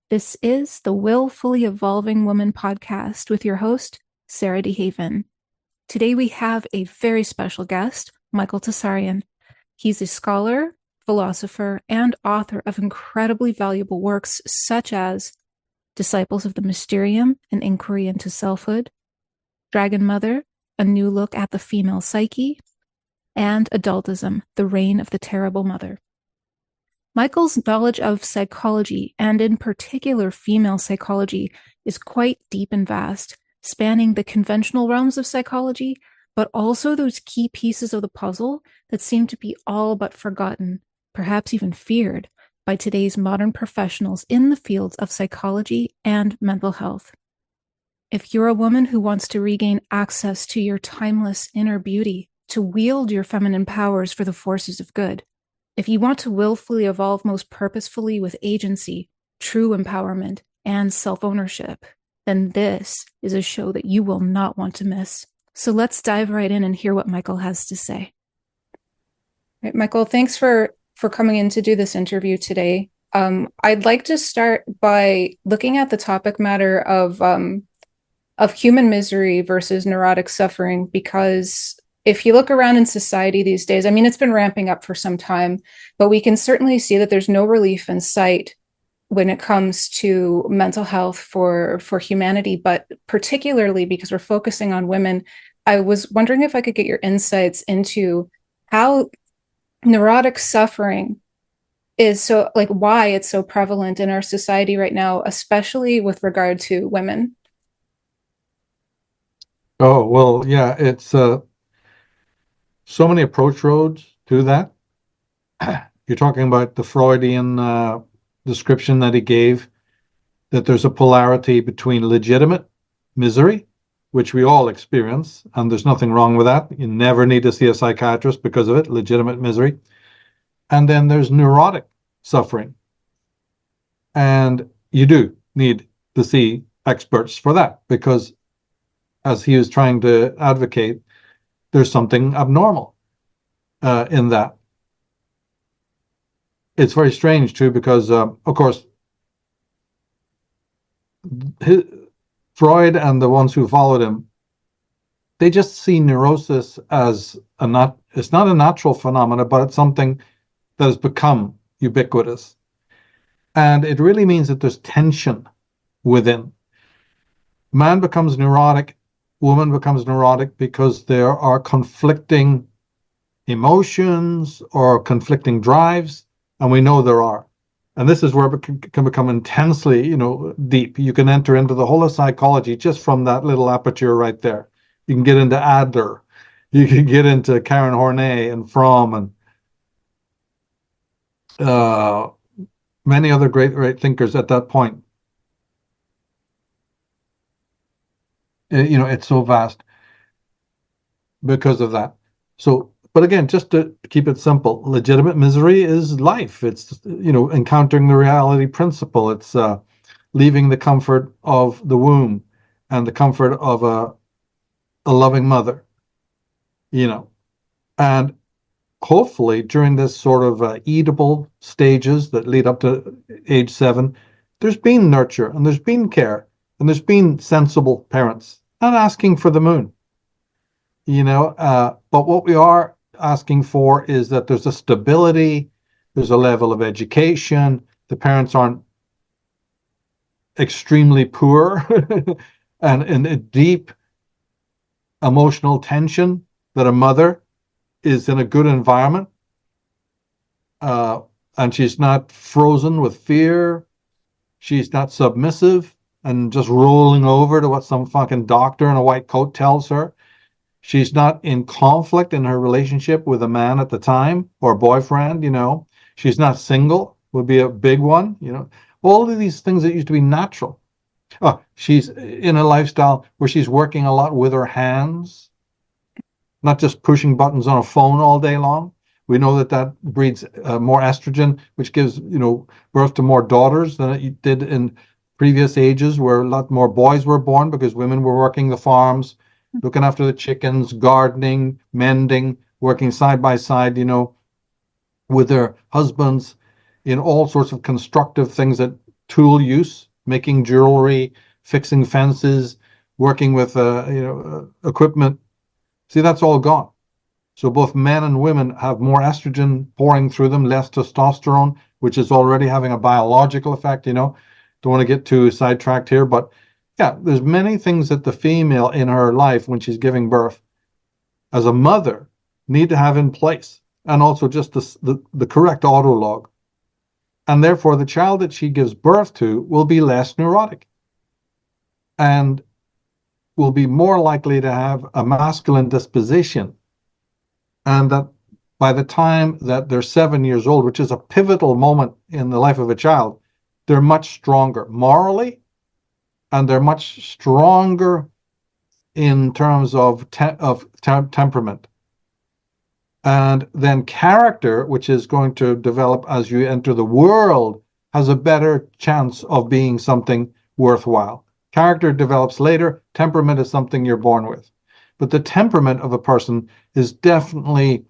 This is the Willfully Evolving Woman podcast with your host, Sarah DeHaven. Today we have a very special guest, Michael Tsarion. He's a scholar, philosopher, and author of incredibly valuable works such as Disciples of the Mysterium, An Inquiry into Selfhood, Dragon Mother, A New Look at the Female Psyche, and Adultism, The Reign of the Terrible Mother. Michael's knowledge of psychology, and in particular female psychology, is quite deep and vast, spanning the conventional realms of psychology, but also those key pieces of the puzzle that seem to be all but forgotten, perhaps even feared, by today's modern professionals in the fields of psychology and mental health. If you're a woman who wants to regain access to your timeless inner beauty, to wield your feminine powers for the forces of good, if you want to willfully evolve most purposefully with agency, true empowerment, and self-ownership, then this is a show that you will not want to miss. So let's dive right in and hear what Michael has to say. Right, Michael, thanks for coming in to do this interview today. I'd like to start by looking at the topic matter of human misery versus neurotic suffering, because if you look around in society these days, I mean, it's been ramping up for some time, but we can certainly see that there's no relief in sight when it comes to mental health for humanity, but particularly because we're focusing on women. I was wondering if I could get your insights into how neurotic suffering is so, like, why it's so prevalent in our society right now, especially with regard to women. Oh, well, yeah, it's so many approach roads to that. You're talking about the Freudian description that he gave, that there's a polarity between legitimate misery, which we all experience, and there's nothing wrong with that. You never need to see a psychiatrist because of it, legitimate misery. And then there's neurotic suffering. And you do need to see experts for that, because as he was trying to advocate, there's something abnormal in that. It's very strange too, because of course, Freud and the ones who followed him, they just see neurosis as it's not a natural phenomenon, but it's something that has become ubiquitous. And it really means that there's tension within. Man becomes neurotic, woman becomes neurotic because there are conflicting emotions or conflicting drives, and we know there are. And this is where it can become intensely, deep. You can enter into the whole of psychology just from that little aperture right there. You can get into Adler, you can get into Karen Horney and Fromm, and many other great thinkers at that point. It's so vast because of that. So, but again, just to keep it simple, legitimate misery is life. It's, encountering the reality principle. It's leaving the comfort of the womb and the comfort of a loving mother, and hopefully during this sort of eatable stages that lead up to age 7, there's been nurture and there's been care and there's been sensible parents, not asking for the moon, but what we are asking for is that there's a stability, there's a level of education, the parents aren't extremely poor and in a deep emotional tension, that a mother is in a good environment, and she's not frozen with fear, she's not submissive and just rolling over to what some fucking doctor in a white coat tells her. She's not in conflict in her relationship with a man at the time or boyfriend, She's not single, would be a big one, All of these things that used to be natural. She's in a lifestyle where she's working a lot with her hands, not just pushing buttons on a phone all day long. We know that breeds more estrogen, which gives, birth to more daughters than it did in previous ages, where a lot more boys were born because women were working the farms, looking after the chickens, gardening, mending, working side by side, with their husbands in all sorts of constructive things that tool use, making jewelry, fixing fences, working with equipment. See, that's all gone. So both men and women have more estrogen pouring through them, less testosterone, which is already having a biological effect. Don't want to get too sidetracked here, but yeah, there's many things that the female in her life when she's giving birth as a mother need to have in place, and also just the correct autolog. And therefore, the child that she gives birth to will be less neurotic and will be more likely to have a masculine disposition. And that by the time that they're 7 years old, which is a pivotal moment in the life of a child, they're much stronger morally, and they're much stronger in terms of temperament. And then character, which is going to develop as you enter the world, has a better chance of being something worthwhile. Character develops later. Temperament is something you're born with. But the temperament of a person is definitely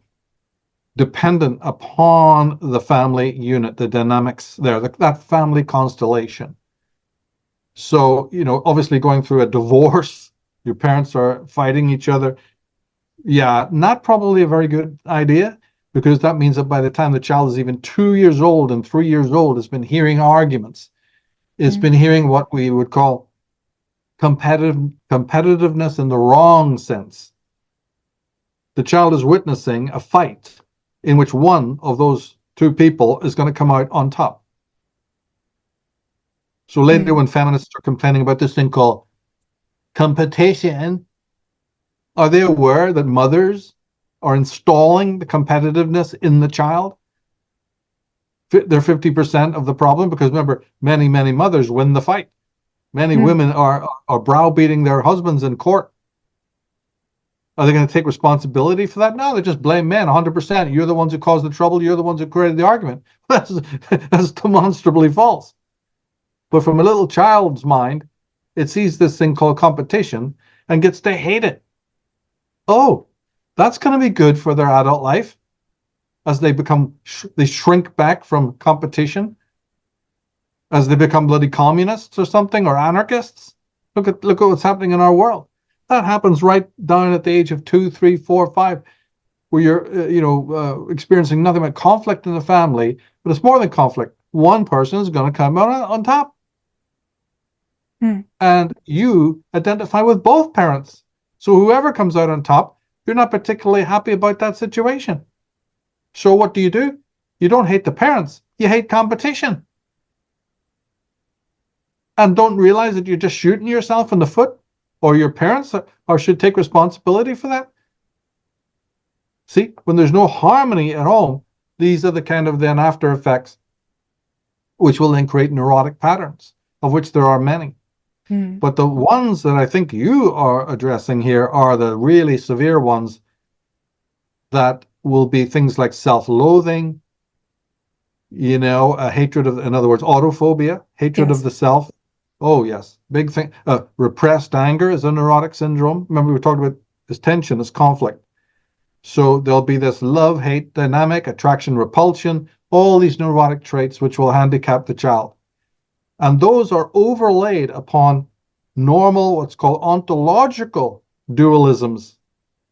dependent upon the family unit, the dynamics there, that family constellation. So, obviously going through a divorce, your parents are fighting each other. Yeah, not probably a very good idea, because that means that by the time the child is even 2 years old and 3 years old, it's been hearing arguments. It's been hearing what we would call competitiveness in the wrong sense. The child is witnessing a fight in which one of those two people is going to come out on top. So later, when feminists are complaining about this thing called competition, are they aware that mothers are installing the competitiveness in the child? They're 50% of the problem, because remember, many, many mothers win the fight. Many women are browbeating their husbands in court. Are they going to take responsibility for that? No, they just blame men 100%. You're the ones who caused the trouble. You're the ones who created the argument. That's demonstrably false. But from a little child's mind, it sees this thing called competition and gets to hate it. Oh, that's going to be good for their adult life as they shrink back from competition, as they become bloody communists or something, or anarchists. Look at what's happening in our world. That happens right down at the age of 2, 3, 4, 5, where you're experiencing nothing but conflict in the family. But it's more than conflict. One person is going to come out on top. And you identify with both parents. So whoever comes out on top, you're not particularly happy about that situation. So what do? You don't hate the parents. You hate competition. And don't realize that you're just shooting yourself in the foot, or your parents or should take responsibility for that. See, when there's no harmony at home, these are the kind of then after effects which will then create neurotic patterns, of which there are many. But the ones that I think you are addressing here are the really severe ones that will be things like self-loathing, a hatred of, in other words, autophobia, hatred of the self. Oh, yes. Big thing. Repressed anger is a neurotic syndrome. Remember, we talked about this tension, this conflict. So there'll be this love-hate dynamic, attraction, repulsion, all these neurotic traits which will handicap the child. And those are overlaid upon normal, what's called ontological dualisms,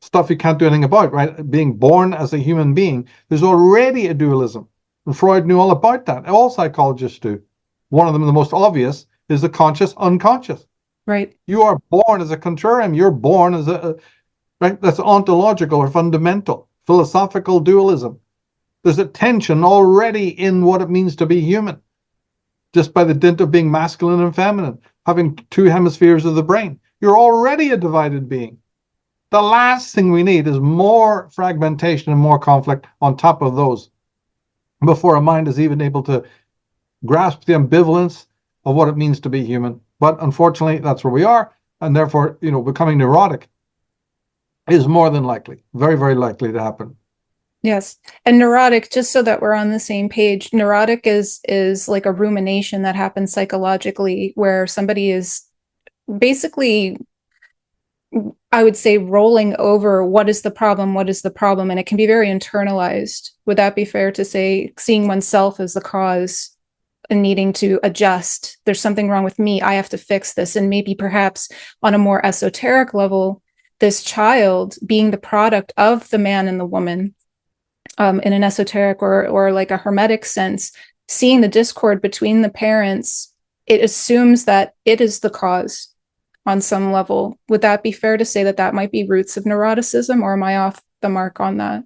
stuff you can't do anything about, right? Being born as a human being, there's already a dualism. And Freud knew all about that. All psychologists do. One of them, the most obvious, is the conscious, unconscious. Right. You are born as a contrarium. You're born as right? That's ontological or fundamental, philosophical dualism. There's a tension already in what it means to be human, just by the dint of being masculine and feminine, having two hemispheres of the brain. You're already a divided being. The last thing we need is more fragmentation and more conflict on top of those, before a mind is even able to grasp the ambivalence of what it means to be human. But unfortunately, that's where we are, and therefore, becoming neurotic is more than likely, very, very likely to happen. Yes. And neurotic, just so that we're on the same page, neurotic is like a rumination that happens psychologically, where somebody is basically, I would say, rolling over what is the problem, and it can be very internalized. Would that be fair to say, seeing oneself as the cause needing to adjust. There's something wrong with me. I have to fix this. And maybe perhaps on a more esoteric level, this child being the product of the man and the woman, in an esoteric or like a hermetic sense, seeing the discord between the parents, it assumes that it is the cause on some level. Would that be fair to say that that might be roots of neuroticism, or am I off the mark on that?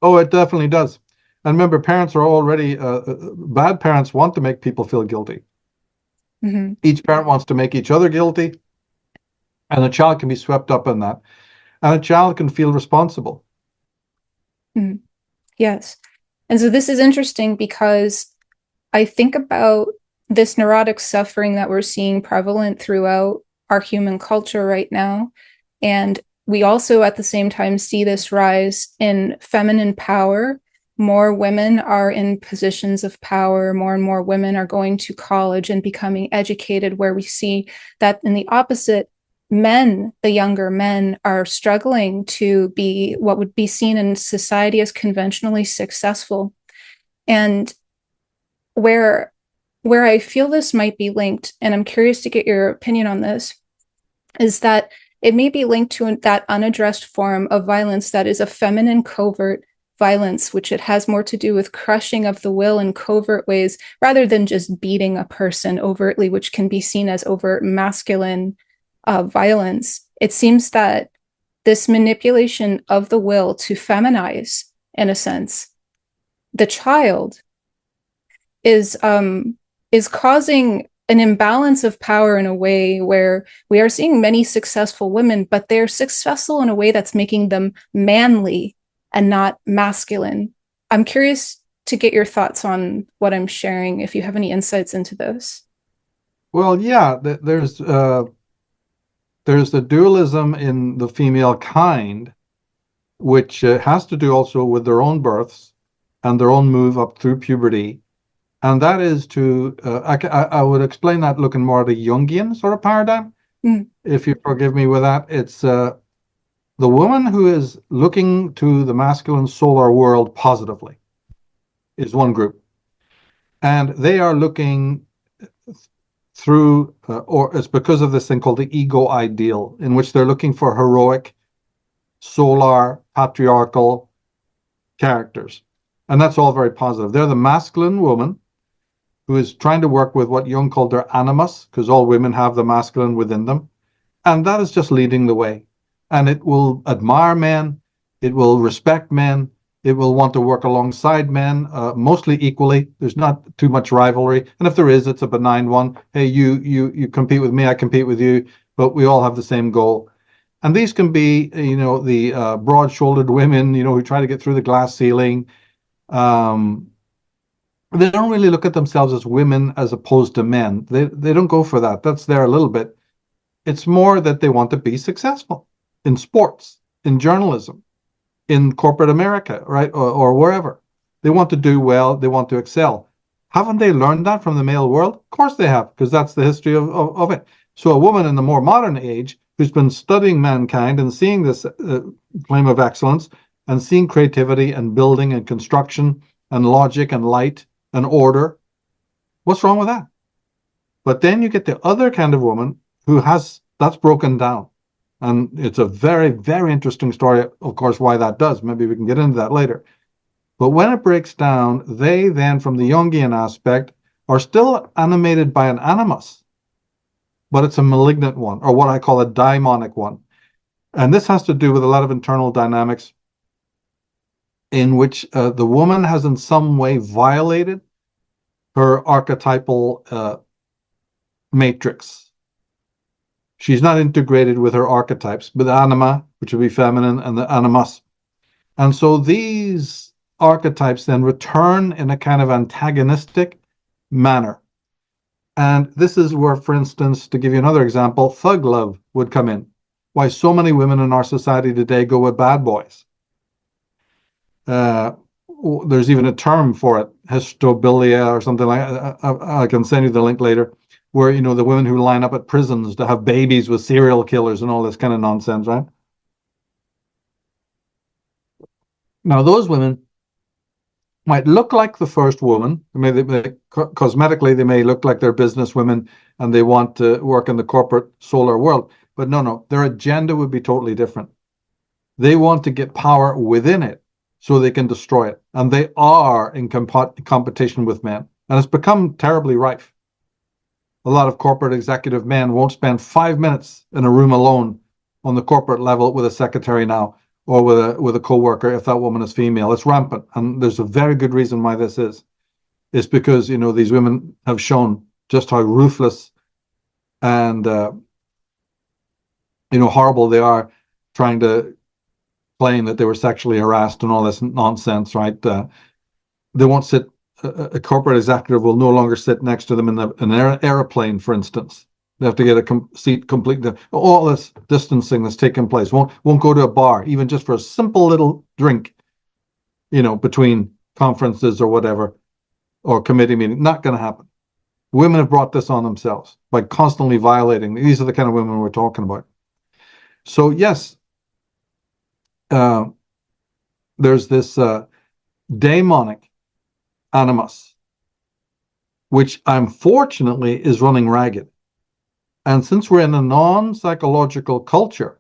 Oh, it definitely does. And remember, parents are already bad parents want to make people feel guilty. Mm-hmm. Each parent wants to make each other guilty, and a child can be swept up in that. And a child can feel responsible. Mm-hmm. Yes. And so this is interesting because I think about this neurotic suffering that we're seeing prevalent throughout our human culture right now. And we also at the same time see this rise in feminine power. More women are in positions of power. More and more women are going to college and becoming educated, where we see that in the opposite, men, the younger men, are struggling to be what would be seen in society as conventionally successful. And where I feel this might be linked, and I'm curious to get your opinion on this, is that it may be linked to that unaddressed form of violence that is a feminine covert violence, which it has more to do with crushing of the will in covert ways rather than just beating a person overtly, which can be seen as overt masculine violence. It seems that this manipulation of the will to feminize, in a sense, the child is causing an imbalance of power in a way where we are seeing many successful women, but they're successful in a way that's making them manly and not masculine. I'm curious to get your thoughts on what I'm sharing, if you have any insights into this. Well, yeah, there's the dualism in the female kind, which has to do also with their own births and their own move up through puberty. And that is to, I would explain that looking more at a Jungian sort of paradigm, if you forgive me with that. It's the woman who is looking to the masculine solar world positively is one group. And they are looking through, or it's because of this thing called the ego ideal, in which they're looking for heroic, solar, patriarchal characters. And that's all very positive. They're the masculine woman who is trying to work with what Jung called their animus, because all women have the masculine within them. And that is just leading the way. And it will admire men, it will respect men, it will want to work alongside men, mostly equally. There's not too much rivalry. And if there is, it's a benign one. Hey, you compete with me, I compete with you, but we all have the same goal. And these can be, the broad-shouldered women, who try to get through the glass ceiling. They don't really look at themselves as women as opposed to men. They don't go for that. That's there a little bit. It's more that they want to be successful in sports, in journalism, in corporate America, right? Or wherever. They want to do well. They want to excel. Haven't they learned that from the male world? Of course they have, because that's the history of it. So a woman in the more modern age who's been studying mankind and seeing this claim of excellence and seeing creativity and building and construction and logic and light and order, what's wrong with that? But then you get the other kind of woman who has that's broken down. And it's a very, very interesting story, of course, why that does. Maybe we can get into that later. But when it breaks down, they then, from the Jungian aspect, are still animated by an animus, but it's a malignant one, or what I call a daimonic one. And this has to do with a lot of internal dynamics in which the woman has in some way violated her archetypal matrix. She's not integrated with her archetypes, with the anima, which would be feminine, and the animus. And so these archetypes then return in a kind of antagonistic manner. And this is where, for instance, to give you another example, thug love would come in. Why so many women in our society today go with bad boys. There's even a term for it, histobilia or something like that. I can send you the link later, where, the women who line up at prisons to have babies with serial killers and all this kind of nonsense, right? Now, those women might look like the first woman. Cosmetically, they may look like they're business women and they want to work in the corporate solar world. But no, their agenda would be totally different. They want to get power within it so they can destroy it. And they are in competition with men. And it's become terribly rife. A lot of corporate executive men won't spend 5 minutes in a room alone on the corporate level with a secretary now, or with a co-worker if that woman is female. It's rampant, and there's a very good reason why this is. It's because these women have shown just how ruthless and horrible they are, trying to claim that they were sexually harassed and all this nonsense, right? They won't sit. A corporate executive will no longer sit next to them in an airplane, for instance. They have to get a seat completely. All this distancing that's taking place. Won't go to a bar, even just for a simple little drink, between conferences or whatever, or committee meeting. Not going to happen. Women have brought this on themselves by constantly violating. These are the kind of women we're talking about. So yes, there's this demonic animus, which unfortunately is running ragged. And since we're in a non-psychological culture,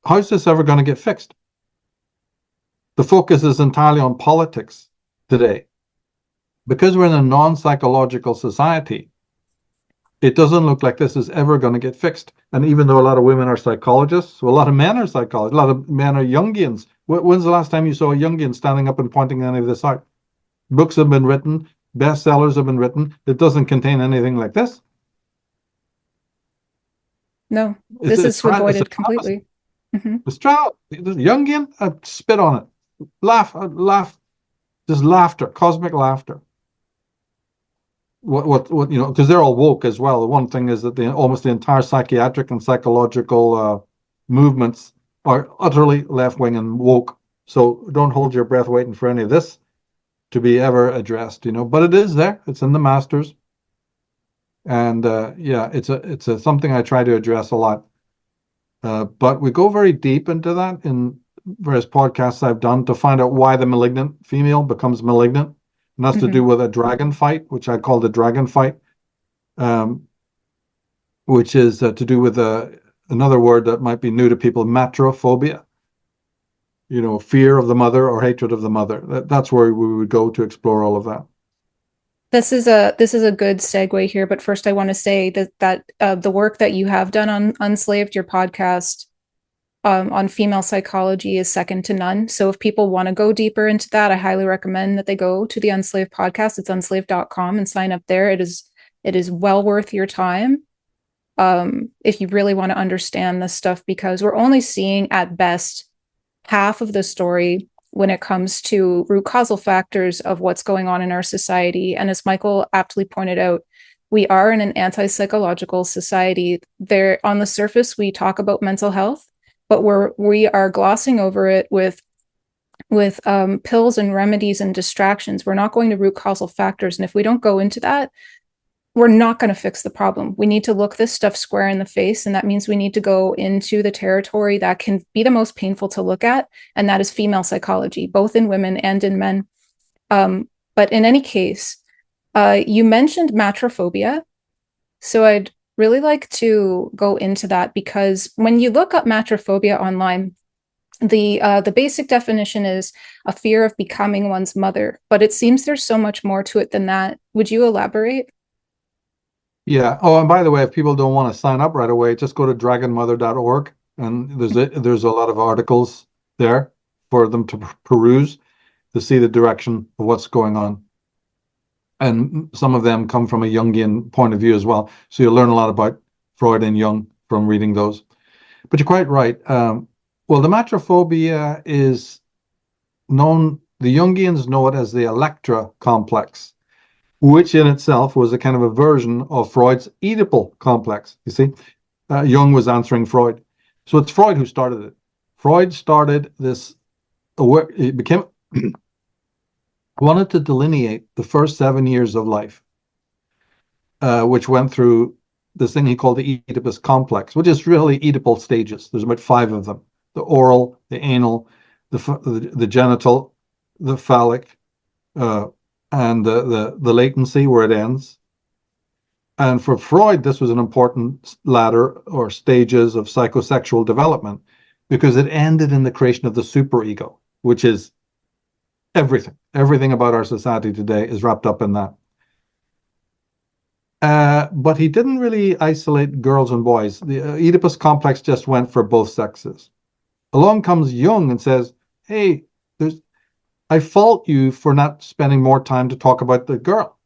how's this ever going to get fixed? The focus is entirely on politics today. Because we're in a non-psychological society, it doesn't look like this is ever going to get fixed. And even though a lot of women are psychologists, well, a lot of men are psychologists, a lot of men are Jungians. When's the last time you saw a Jungian standing up and pointing any of this out? Books have been written, bestsellers have been written. It doesn't contain anything like this. No, this is avoided completely. It's Jungian, I spit on it. Laugh, just laughter, cosmic laughter. What because they're all woke as well. The one thing is that almost the entire psychiatric and psychological movements are utterly left-wing and woke. So don't hold your breath waiting for any of this to be ever addressed, but it is there. It's in the masters. And it's something I try to address a lot. But we go very deep into that in various podcasts I've done to find out why the malignant female becomes malignant. And that's to do with a dragon fight, which I call the dragon fight, which is to do with another word that might be new to people, matrophobia. Fear of the mother or hatred of the mother. That's where we would go to explore all of that. This is a good segue here, but first I want to say that the work that you have done on Unslaved, your podcast on female psychology, is second to none. So if people want to go deeper into that, I highly recommend that they go to the Unslaved podcast. It's unslaved.com and sign up there. It is well worth your time if you really want to understand this stuff, because we're only seeing at best half of the story when it comes to root causal factors of what's going on in our society. And as Michael aptly pointed out, we are in an anti-psychological society. There, on the surface, we talk about mental health, but we are glossing over it with pills and remedies and distractions. We're not going to root causal factors. And if we don't go into that, we're not going to fix the problem. We need to look this stuff square in the face. And that means we need to go into the territory that can be the most painful to look at. And that is female psychology, both in women and in men. But in any case, you mentioned matrophobia. So I'd really like to go into that, because when you look up matrophobia online, the basic definition is a fear of becoming one's mother. But it seems there's so much more to it than that. Would you elaborate? Yeah. Oh, and by the way, if people don't want to sign up right away, just go to dragonmother.org, and there's a lot of articles there for them to peruse to see the direction of what's going on. And some of them come from a Jungian point of view as well. So you'll learn a lot about Freud and Jung from reading those. But you're quite right. Well, the matrophobia is known, the Jungians know it as the Electra complex, which in itself was a kind of a version of Freud's Oedipal complex. You see, Jung was answering Freud. So it's Freud who started it. Freud started this, it became, wanted to delineate the first 7 years of life, which went through this thing he called the Oedipus complex, which is really Oedipal stages. There's about 5 of them: the oral, the anal, the genital, the phallic, uh, and the latency where it ends. And for Freud, this was an important ladder or stages of psychosexual development because it ended in the creation of the superego, which is everything. Everything about our society today is wrapped up in that. But he didn't really isolate girls and boys. The Oedipus complex just went for both sexes. Along comes Jung and says, hey, I fault you for not spending more time to talk about the girl.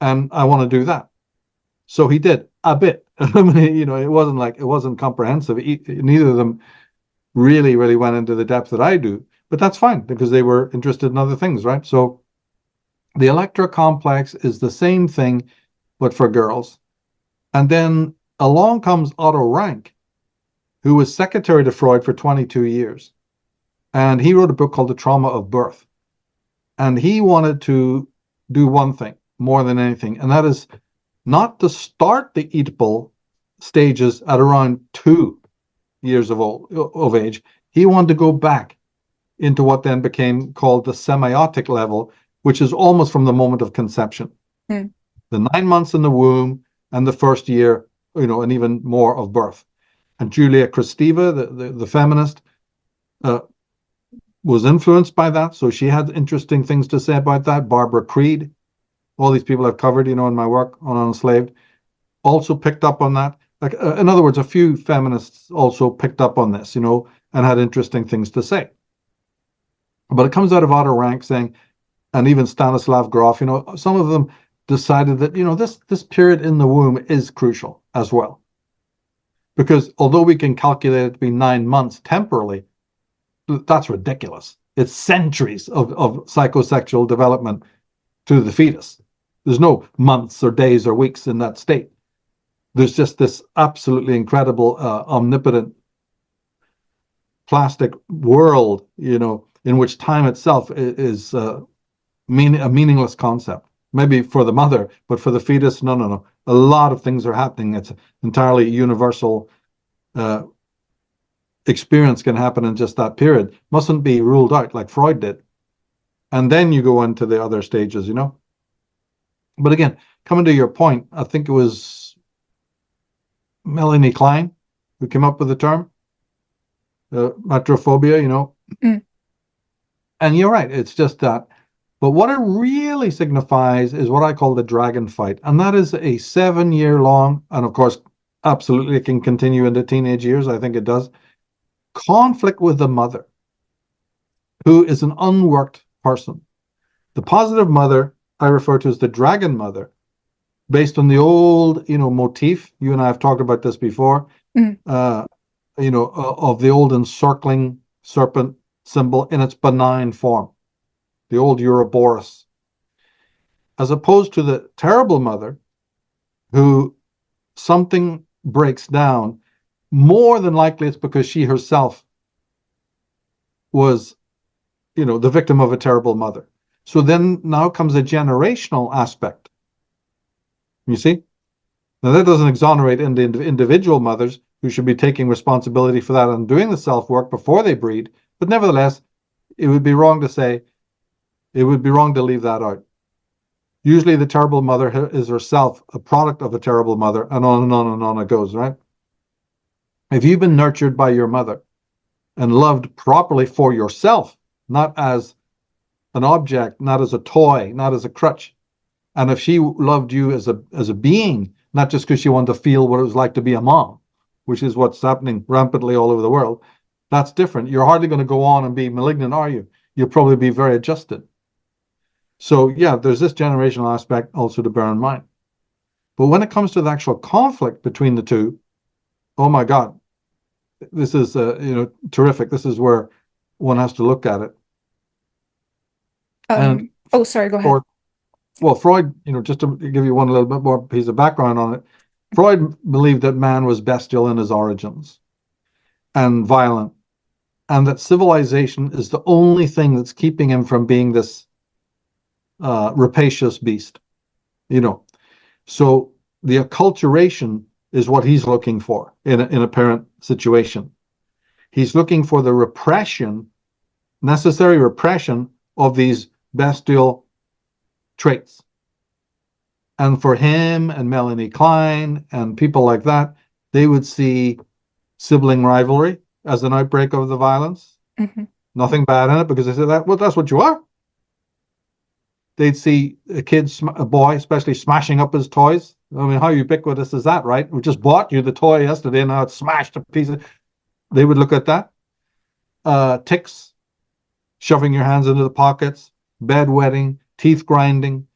And I want to do that. So he did a bit. I mean, it wasn't comprehensive. Neither of them really went into the depth that I do, but that's fine because they were interested in other things, right? So the Electra complex is the same thing, but for girls. And then along comes Otto Rank, who was secretary to Freud for 22 years. And he wrote a book called The Trauma of Birth. And he wanted to do one thing more than anything, and that is not to start the Oedipal stages at around 2 years of age. He wanted to go back into what then became called the semiotic level, which is almost from the moment of conception. The 9 months in the womb and the first year, and even more of birth. And Julia Kristeva, the feminist, was influenced by that. So she had interesting things to say about that. Barbara Creed, all these people I've covered, in my work on Enslaved, also picked up on that. Like, in other words, a few feminists also picked up on this, and had interesting things to say. But it comes out of Otto Rank saying, and even Stanislav Grof, some of them decided that, this period in the womb is crucial as well. Because although we can calculate it to be 9 months temporally, that's ridiculous. It's centuries of psychosexual development to the fetus. There's no months or days or weeks in that state. There's just this absolutely incredible, omnipotent plastic world, in which time itself is a meaningless concept. Maybe for the mother, but for the fetus, no. A lot of things are happening. It's entirely universal. Experience can happen in just that period. Mustn't be ruled out like Freud did. And then you go into the other stages, But again, coming to your point, I think it was Melanie Klein who came up with the term, metrophobia, And you're right, it's just that. But what it really signifies is what I call the dragon fight. And that is a 7-year long, and of course, absolutely it can continue into teenage years. I think it does. Conflict with the mother, who is an unworked person. The positive mother I refer to as the dragon mother, based on the old, motif. You and I have talked about this before, of the old encircling serpent symbol in its benign form, the old Ouroboros, as opposed to the terrible mother, who something breaks down. More than likely, it's because she herself was, the victim of a terrible mother. So then now comes a generational aspect. You see? Now that doesn't exonerate individual mothers who should be taking responsibility for that and doing the self-work before they breed. But nevertheless, it would be wrong to leave that out. Usually the terrible mother is herself a product of a terrible mother, and on and on and on it goes, right? If you've been nurtured by your mother and loved properly for yourself, not as an object, not as a toy, not as a crutch, and if she loved you as a being, not just because she wanted to feel what it was like to be a mom, which is what's happening rampantly all over the world, that's different. You're hardly going to go on and be malignant, are you? You'll probably be very adjusted. So yeah, there's this generational aspect also to bear in mind. But when it comes to the actual conflict between the two, oh my God, this is terrific. This is where one has to look at it. Sorry, go ahead. Freud, just to give you one little bit more piece of background on it, Freud believed that man was bestial in his origins and violent, and that civilization is the only thing that's keeping him from being this rapacious beast. So the acculturation is what he's looking for in a parent situation. He's looking for the necessary repression of these bestial traits. And for him and Melanie Klein and people like that, they would see sibling rivalry as an outbreak of the violence. Mm-hmm. Nothing bad in it, because they said that, well, that's what you are. They'd see a boy especially, smashing up his toys. I mean, how ubiquitous is that, right? We just bought you the toy yesterday and now it's smashed to pieces. They would look at that. Ticks, shoving your hands into the pockets, bedwetting, teeth grinding,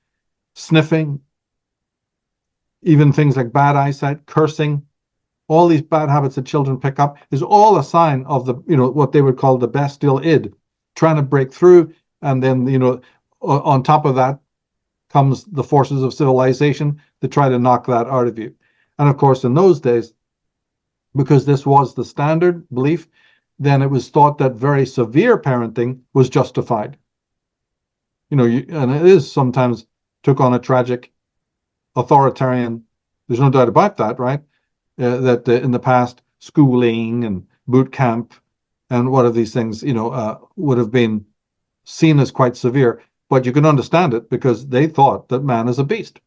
sniffing, even things like bad eyesight, cursing, all these bad habits that children pick up is all a sign of the, what they would call the bestial id, trying to break through. And then, on top of that comes the forces of civilization to try to knock that out of you. And of course, in those days, because this was the standard belief, then it was thought that very severe parenting was justified. And it is sometimes took on a tragic authoritarian, there's no doubt about that, right? That in the past, schooling and boot camp and what are these things, would have been seen as quite severe. But you can understand it, because they thought that man is a beast.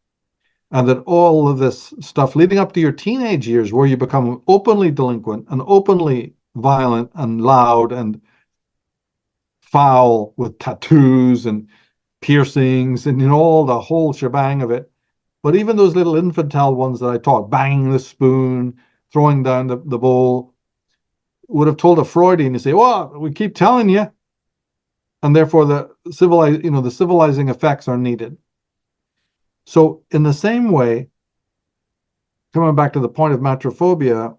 And that all of this stuff leading up to your teenage years, where you become openly delinquent and openly violent and loud and foul with tattoos and piercings and all the whole shebang of it. But even those little infantile ones that I taught, banging the spoon, throwing down the bowl, would have told a Freudian to say, well, we keep telling you. And therefore the civilizing effects are needed. So in the same way, coming back to the point of matrophobia,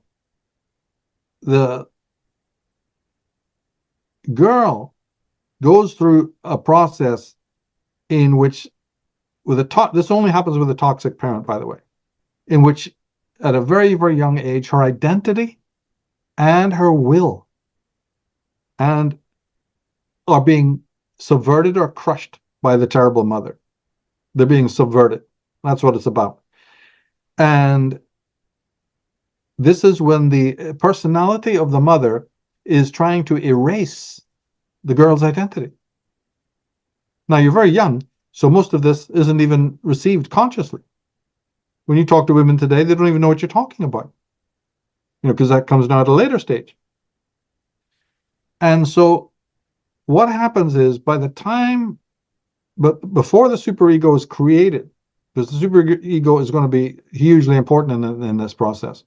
the girl goes through a process in which, this only happens with a toxic parent, by the way, in which at a very, very young age, her identity and her will and are being subverted or crushed by the terrible mother. They're being subverted. That's what it's about. And this is when the personality of the mother is trying to erase the girl's identity. Now, you're very young, so most of this isn't even received consciously. When you talk to women today, they don't even know what you're talking about, because that comes now at a later stage. And so what happens is, by the time, but before the superego is created, because the superego is going to be hugely important in this process,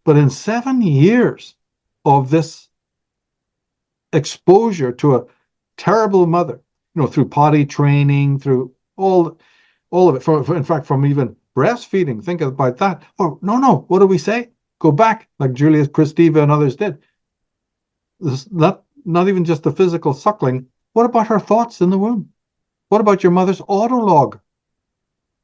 but in 7 years of this exposure to a terrible mother, through potty training, through all of it, in fact, from even breastfeeding, think about that. Oh, no, what do we say? Go back, like Julia Kristeva and others did. This, not even just the physical suckling. What about her thoughts in the womb? What about your mother's autolog?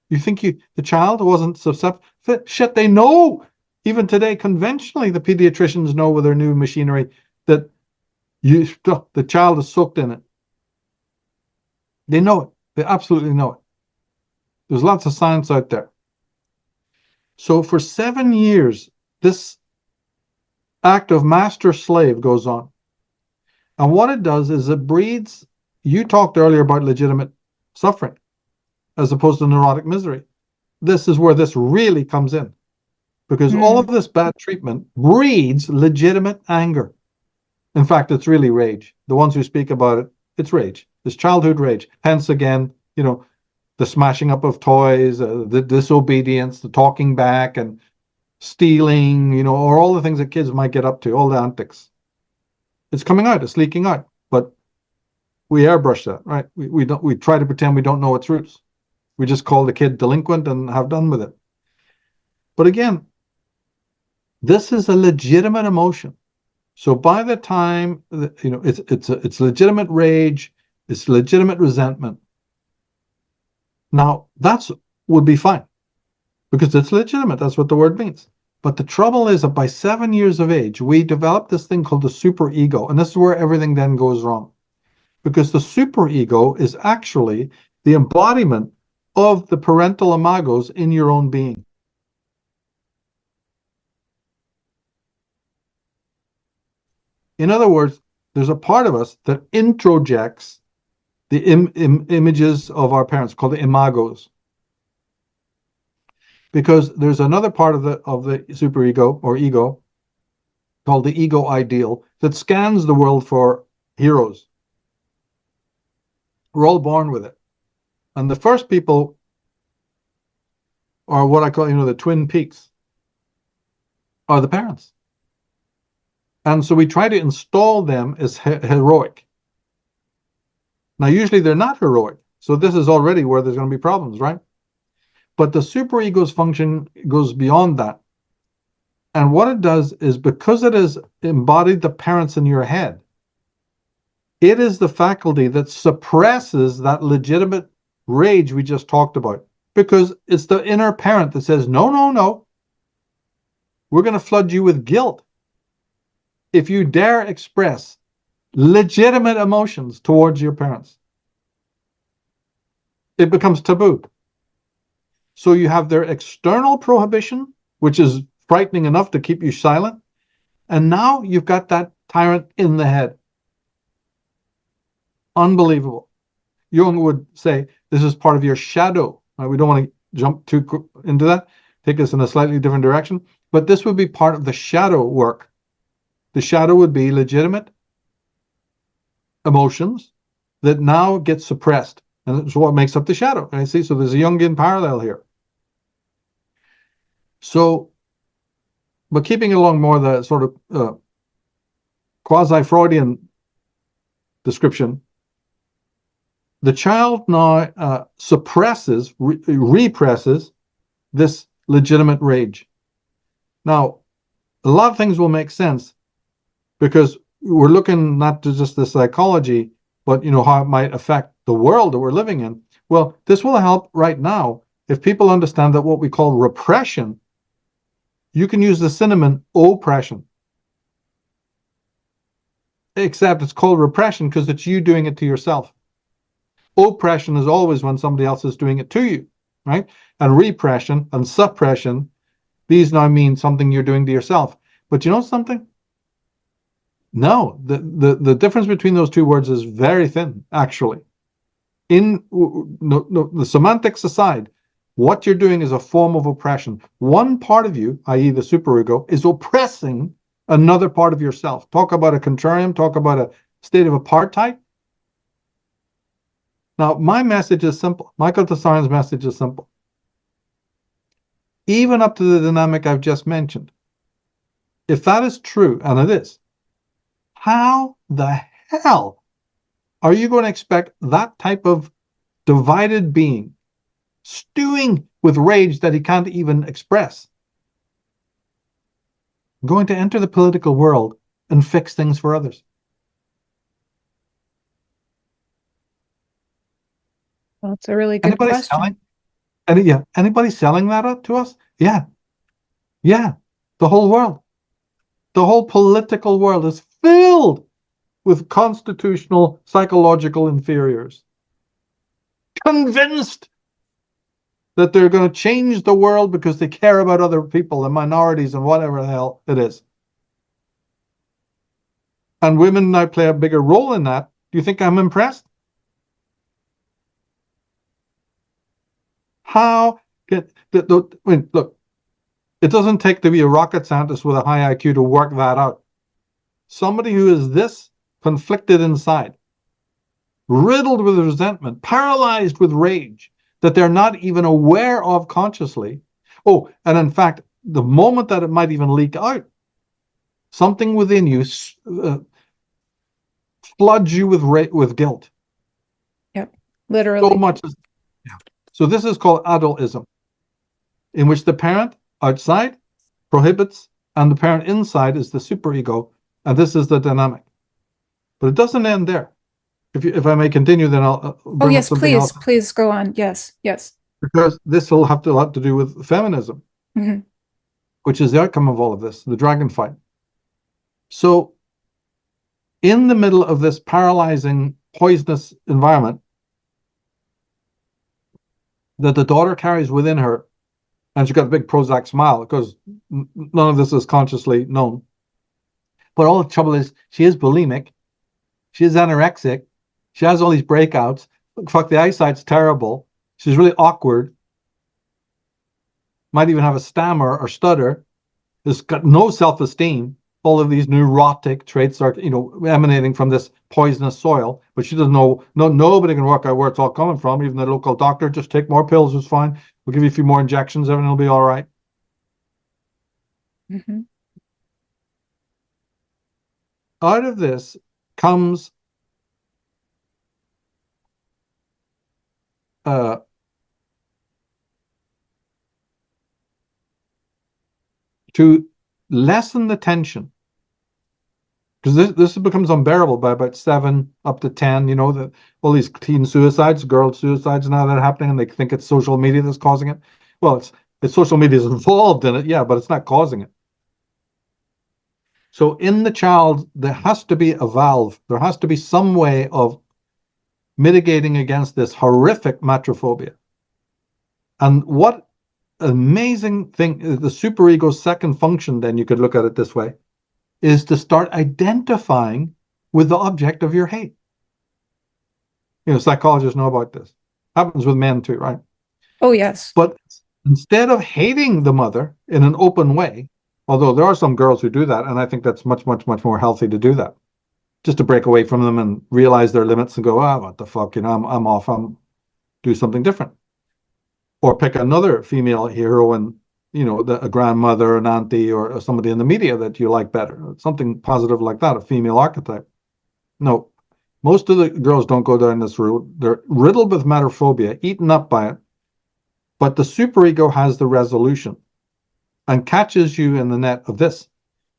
You think the child wasn't susceptible? Shit, they know. Even today, conventionally, the pediatricians know with their new machinery that the child is soaked in it. They know it. They absolutely know it. There's lots of science out there. So for 7 years, this act of master-slave goes on. And what it does is it breeds, you talked earlier about legitimate suffering as opposed to neurotic misery. This is where this really comes in, because all of this bad treatment breeds legitimate anger. In fact, it's really rage. The ones who speak about it, it's rage. It's childhood rage. Hence, again, the smashing up of toys, the disobedience, the talking back and stealing, or all the things that kids might get up to, all the antics. It's coming out, it's leaking out, but we airbrush that, right? We try to pretend we don't know its roots. We just call the kid delinquent and have done with it. But again, this is a legitimate emotion. So by the time it's legitimate rage, it's legitimate resentment. Now would be fine, because it's legitimate. That's what the word means. But the trouble is that by 7 years of age, we develop this thing called the superego, and this is where everything then goes wrong, because the superego is actually the embodiment of the parental imagos in your own being. In other words, there's a part of us that introjects the images of our parents, called the imagos. Because there's another part of the superego or ego called the ego ideal that scans the world for heroes. We're all born with it. And the first people are what I call, the twin peaks, are the parents. And so we try to install them as heroic. Now, usually they're not heroic. So this is already where there's going to be problems, right? But the superego's function goes beyond that. And what it does is, because it has embodied the parents in your head, it is the faculty that suppresses that legitimate rage we just talked about. Because it's the inner parent that says, no, no, no. We're going to flood you with guilt if you dare express legitimate emotions towards your parents. It becomes taboo. So you have their external prohibition, which is frightening enough to keep you silent. And now you've got that tyrant in the head. Unbelievable. Jung would say this is part of your shadow. We don't want to jump too into that, take us in a slightly different direction. But this would be part of the shadow work. The shadow would be legitimate emotions that now get suppressed. And that's what makes up the shadow. I see. So there's a Jungian parallel here. So, but keeping along more the sort of quasi-Freudian description, the child now suppresses, represses this legitimate rage. Now, a lot of things will make sense because we're looking not to just the psychology, but how it might affect the world that we're living in. Well, this will help right now if people understand that what we call repression, you can use the synonym oppression. Except it's called repression because it's you doing it to yourself. Oppression is always when somebody else is doing it to you, right? And repression and suppression, these now mean something you're doing to yourself. But you know something? No, the difference between those two words is very thin, actually. The semantics aside, what you're doing is a form of oppression. One part of you, i.e. the superego, is oppressing another part of yourself. Talk about a contrarian, talk about a state of apartheid. Now, my message is simple. Michael Tsarion's message is simple. Even up to the dynamic I've just mentioned, if that is true, and it is, how the hell are you going to expect that type of divided being, stewing with rage that he can't even express, going to enter the political world and fix things for others? Well, it's a really good question. Anybody selling that up to us? Yeah. The whole world, the whole political world is filled with constitutional psychological inferiors, convinced that they're going to change the world because they care about other people and minorities and whatever the hell it is. And women now play a bigger role in that. Do you think I'm impressed? How can look, it doesn't take to be a rocket scientist with a high IQ to work that out. Somebody who is this conflicted inside, riddled with resentment, paralyzed with rage, that they're not even aware of consciously. Oh, and in fact, the moment that it might even leak out, something within you floods you with guilt. Yep, literally. So much. So this is called adultism, in which the parent outside prohibits and the parent inside is the superego, and this is the dynamic. But it doesn't end there. If I may continue, then I'll bring up something else. Please go on. Yes. Because this will have a lot to do with feminism, which is the outcome of all of this, the dragon fight. So in the middle of this paralyzing, poisonous environment that the daughter carries within her, and she's got a big Prozac smile because none of this is consciously known. But all the trouble is she is bulimic, she is anorexic, She has all these breakouts. Fuck, the eyesight's terrible. She's really awkward. Might even have a stammer or stutter. Has got no self-esteem. All of these neurotic traits are, emanating from this poisonous soil. But she doesn't know. No, nobody can work out where it's all coming from. Even the local doctor, just take more pills. It's fine. We'll give you a few more injections. Everything will be all right. Mm-hmm. Out of this comes to lessen the tension, because this becomes unbearable by about 7 up to 10. That all these teen suicides, girl suicides now that are happening, and they think it's social media that's causing it. Well, it's social media is involved in it, yeah, but it's not causing it. So in the child, there has to be a valve. There has to be some way of mitigating against this horrific matrophobia. And what amazing thing, the superego's second function, then you could look at it this way, is to start identifying with the object of your hate. Psychologists know about this. Happens with men too, right? Oh, yes. But instead of hating the mother in an open way, although there are some girls who do that, and I think that's much, much, much more healthy to do that, just to break away from them and realize their limits and go, what the fuck, I'm off, do something different. Or pick another female hero and, a grandmother, an auntie, or somebody in the media that you like better. Something positive like that, a female archetype. No, most of the girls don't go down this route. They're riddled with matrophobia, eaten up by it. But the superego has the resolution and catches you in the net of this,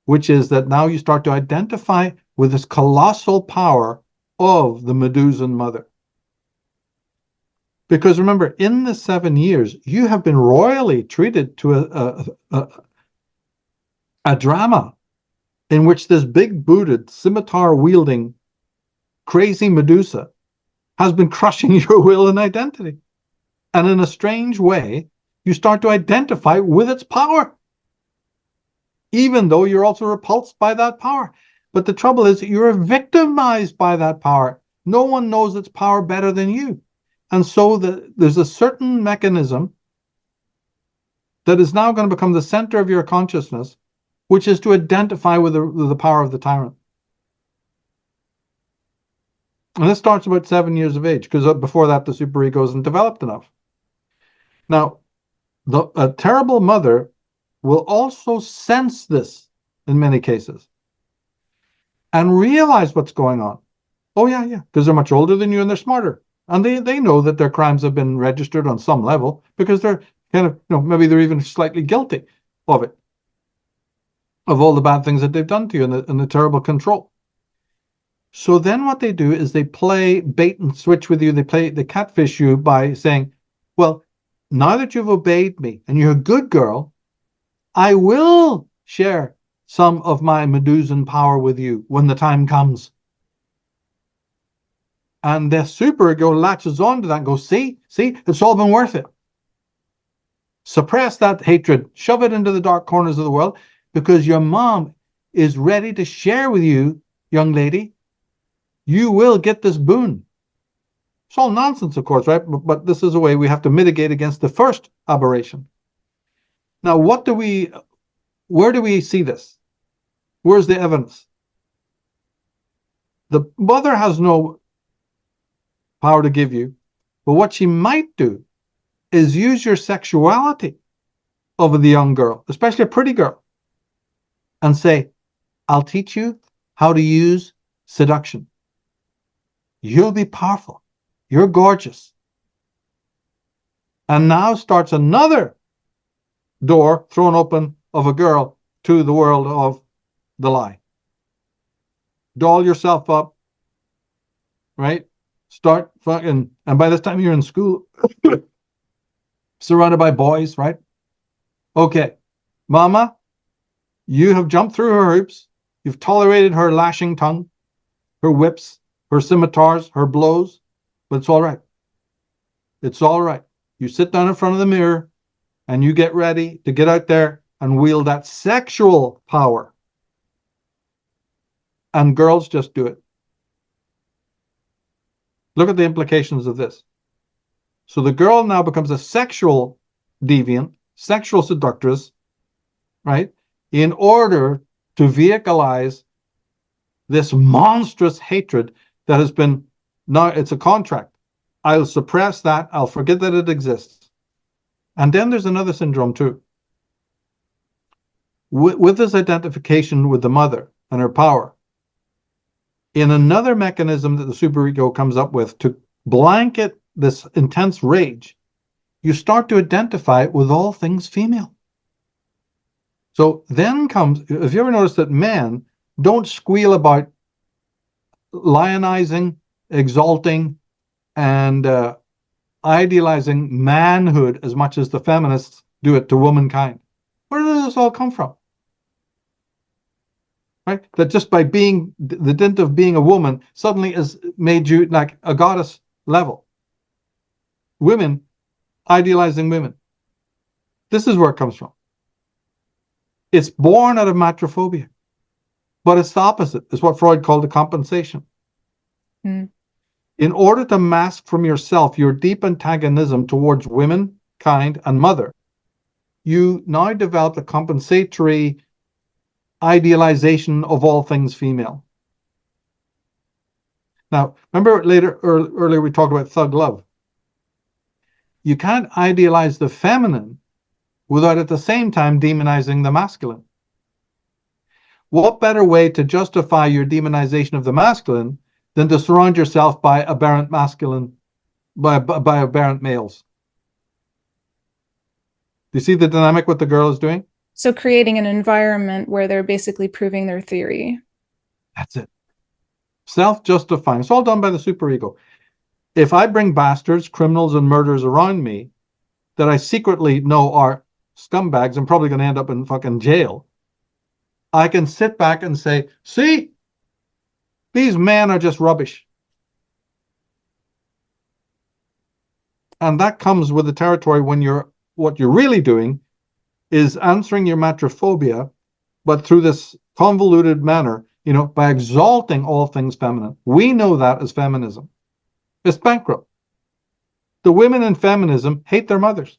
which is that now you start to identify with this colossal power of the Medusan mother. Because remember, in the 7 years, you have been royally treated to a drama in which this big-booted, scimitar-wielding, crazy Medusa has been crushing your will and identity. And in a strange way, you start to identify with its power, even though you're also repulsed by that power. But the trouble is, you're victimized by that power. No one knows its power better than you. And so there's a certain mechanism that is now going to become the center of your consciousness, which is to identify with the power of the tyrant. And this starts about 7 years of age, because before that, the superego isn't developed enough. Now, a terrible mother will also sense this in many cases and realize what's going on. Oh, yeah, because they're much older than you and they're smarter. And they know that their crimes have been registered on some level because they're kind of, maybe they're even slightly guilty of it, of all the bad things that they've done to you and the terrible control. So then what they do is they play bait and switch with you. They catfish you by saying, well, now that you've obeyed me and you're a good girl, I will share some of my Medusan power with you when the time comes. And the superego latches on to that and goes, see, it's all been worth it. Suppress that hatred, shove it into the dark corners of the world, because your mom is ready to share with you, young lady. You will get this boon. It's all nonsense, of course, right? But this is a way we have to mitigate against the first aberration. Now, where do we see this? Where's the evidence? The mother has no power to give you, but what she might do is use your sexuality over the young girl, especially a pretty girl, and say, I'll teach you how to use seduction. You'll be powerful. You're gorgeous. And now starts another door thrown open of a girl to the world of the lie. Doll yourself up, right? Start fucking, and by this time you're in school, surrounded by boys, right? Okay, mama, you have jumped through her hoops. You've tolerated her lashing tongue, her whips, her scimitars, her blows, but it's all right. It's all right. You sit down in front of the mirror and you get ready to get out there and wield that sexual power. And girls just do it. Look at the implications of this. So the girl now becomes a sexual deviant, sexual seductress, right? In order to vehiculize this monstrous hatred that has been, now it's a contract. I'll suppress that. I'll forget that it exists. And then there's another syndrome too. With this identification with the mother and her power, in another mechanism that the superego comes up with to blanket this intense rage, you start to identify with all things female. So then comes, have you ever noticed that men don't squeal about lionizing, exalting, and idealizing manhood as much as the feminists do it to womankind? Where does this all come from? Right? That just by being the dint of being a woman suddenly has made you like a goddess level. Women idealizing women. This is where it comes from. It's born out of matrophobia, but it's the opposite. It's what Freud called a compensation. Mm. In order to mask from yourself your deep antagonism towards women, kind, and mother, you now develop a compensatory idealization of all things female. Now, remember earlier we talked about thug love. You can't idealize the feminine without at the same time demonizing the masculine. What better way to justify your demonization of the masculine than to surround yourself by aberrant masculine, by aberrant males? Do you see the dynamic what the girl is doing? So creating an environment where they're basically proving their theory. That's it. Self-justifying. It's all done by the superego. If I bring bastards, criminals, and murderers around me that I secretly know are scumbags and probably going to end up in fucking jail, I can sit back and say, see, these men are just rubbish. And that comes with the territory when what you're really doing is answering your matrophobia, but through this convoluted manner, by exalting all things feminine. We know that as feminism. It's bankrupt. The women in feminism hate their mothers.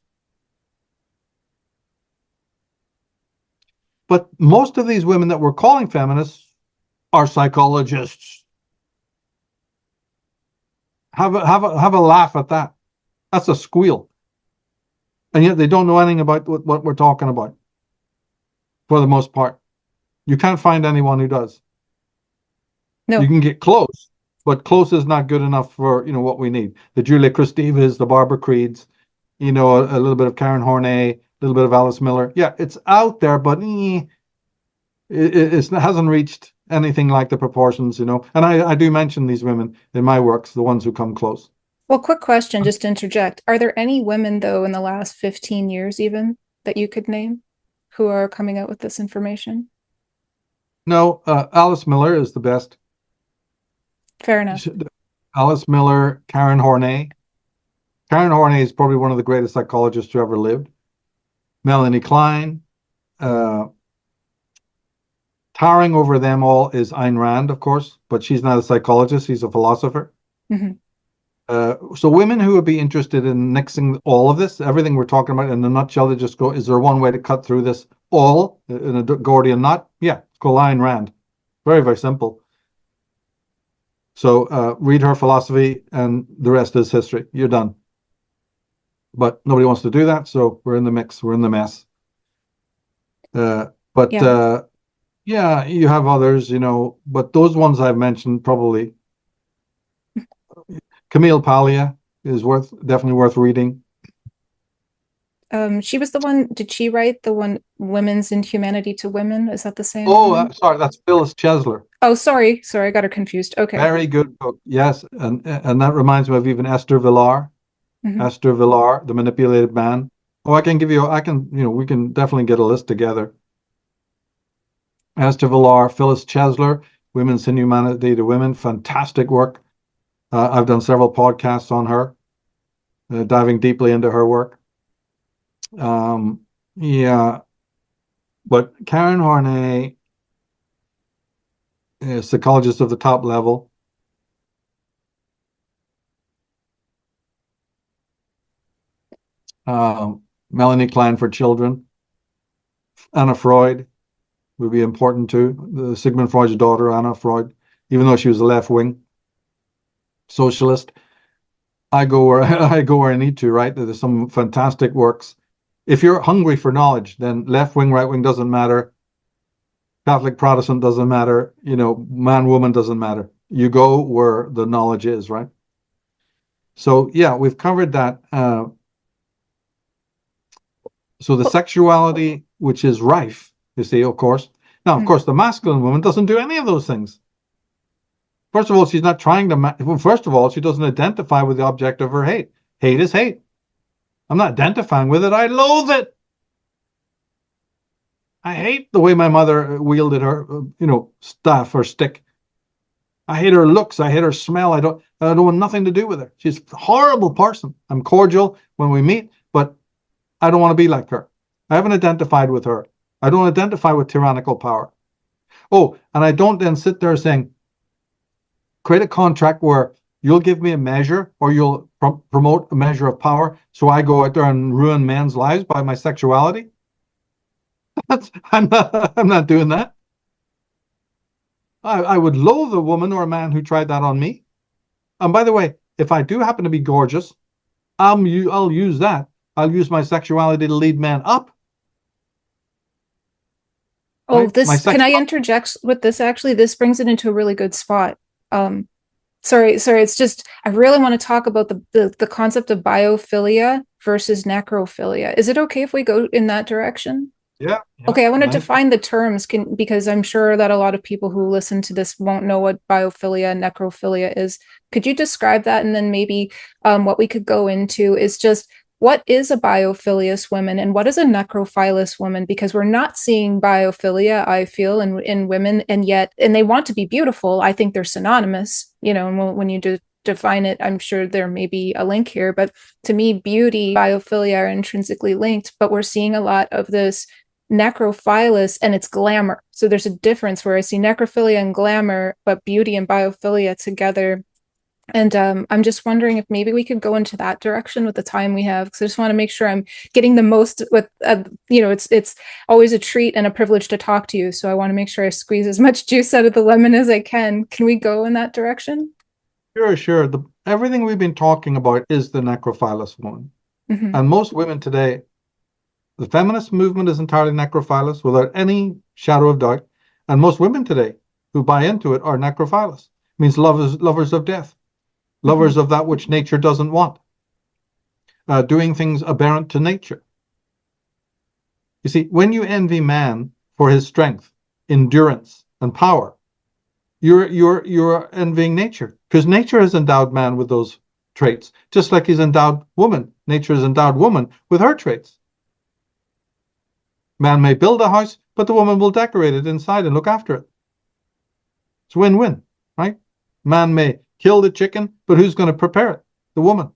But most of these women that we're calling feminists are psychologists. Have a laugh at that. That's a squeal. And yet they don't know anything about what we're talking about, for the most part. You can't find anyone who does. No. You can get close, but close is not good enough for what we need. The Julia Kristevas, the Barbara Creeds, a little bit of Karen Horney, a little bit of Alice Miller. Yeah, it's out there, but it hasn't reached anything like the proportions, And I do mention these women in my works, the ones who come close. Well, quick question, just to interject. Are there any women, though, in the last 15 years even, that you could name who are coming out with this information? No, Alice Miller is the best. Fair enough. Alice Miller, Karen Horney. Karen Horney is probably one of the greatest psychologists who ever lived. Melanie Klein. Towering over them all is Ayn Rand, of course, but she's not a psychologist. She's a philosopher. Mm-hmm. So women who would be interested in mixing all of this, everything we're talking about in a nutshell, they just go, is there one way to cut through this all in a Gordian knot? Yeah, it's called Ayn Rand. Very, very simple. So read her philosophy and the rest is history. You're done. But nobody wants to do that, so we're in the mix. We're in the mess. Yeah, you have others, but those ones I've mentioned probably. Camille Paglia is definitely worth reading. She was the one, did she write the one, Women's Inhumanity to Women? Is that the same one? Sorry, that's Phyllis Chesler. Oh, sorry, I got her confused. Okay. Very good book, yes. And that reminds me of even Esther Villar. Mm-hmm. Esther Villar, The Manipulated Man. We can definitely get a list together. Esther Villar, Phyllis Chesler, Women's Inhumanity to Women, fantastic work. I've done several podcasts on her, diving deeply into her work. Yeah, but Karen Horney, a psychologist of the top level. Melanie Klein for children. Anna Freud would be important too. Sigmund Freud's daughter, Anna Freud, even though she was a left-wing socialist. I go where I go where I need to, right? There's some fantastic works. If you're hungry for knowledge, then left-wing, right-wing doesn't matter. Catholic, Protestant doesn't matter. Man, woman doesn't matter. You go where the knowledge is, right? So yeah, we've covered that. So the sexuality, which is rife, you see, of course. Now, of course, the masculine woman doesn't do any of those things. First of all, she's not trying to. First of all, she doesn't identify with the object of her hate. Hate is hate. I'm not identifying with it. I loathe it. I hate the way my mother wielded her, staff or stick. I hate her looks. I hate her smell. I don't want nothing to do with her. She's a horrible person. I'm cordial when we meet, but I don't want to be like her. I haven't identified with her. I don't identify with tyrannical power. Oh, and I don't then sit there saying, create a contract where you'll give me a measure or you'll promote a measure of power, so I go out there and ruin men's lives by my sexuality. I'm not doing that. I would loathe a woman or a man who tried that on me. And by the way, if I do happen to be gorgeous, I'll use that. I'll use my sexuality to lead men up. Oh, right? Can I interject with this? Actually, this brings it into a really good spot. Sorry. It's just, I really want to talk about the concept of biophilia versus necrophilia. Is it okay if we go in that direction? Yeah. Okay, I want to define the terms because I'm sure that a lot of people who listen to this won't know what biophilia and necrophilia is. Could you describe that? And then maybe what we could go into is just, what is a biophilous woman and what is a necrophilous woman? Because we're not seeing biophilia, I feel, in women, and they want to be beautiful. I think they're synonymous, and when you define it, I'm sure there may be a link here, but to me, beauty, biophilia are intrinsically linked, but we're seeing a lot of this necrophilous and it's glamour. So there's a difference where I see necrophilia and glamour, but beauty and biophilia together. And I'm just wondering if maybe we could go into that direction with the time we have, because I just want to make sure I'm getting the most with, it's always a treat and a privilege to talk to you. So I want to make sure I squeeze as much juice out of the lemon as I can. Can we go in that direction? Sure. Everything we've been talking about is the necrophilous woman. Mm-hmm. And most women today, the feminist movement is entirely necrophilous without any shadow of doubt. And most women today who buy into it are necrophilous. It means lovers of death. Lovers mm-hmm. of that which nature doesn't want, doing things aberrant to nature. You see, when you envy man for his strength, endurance, and power, you're envying nature, because nature has endowed man with those traits, just like he's endowed woman. Nature has endowed woman with her traits. Man may build a house, but the woman will decorate it inside and look after it. It's win-win, right? Man may kill the chicken, but who's going to prepare it? The woman.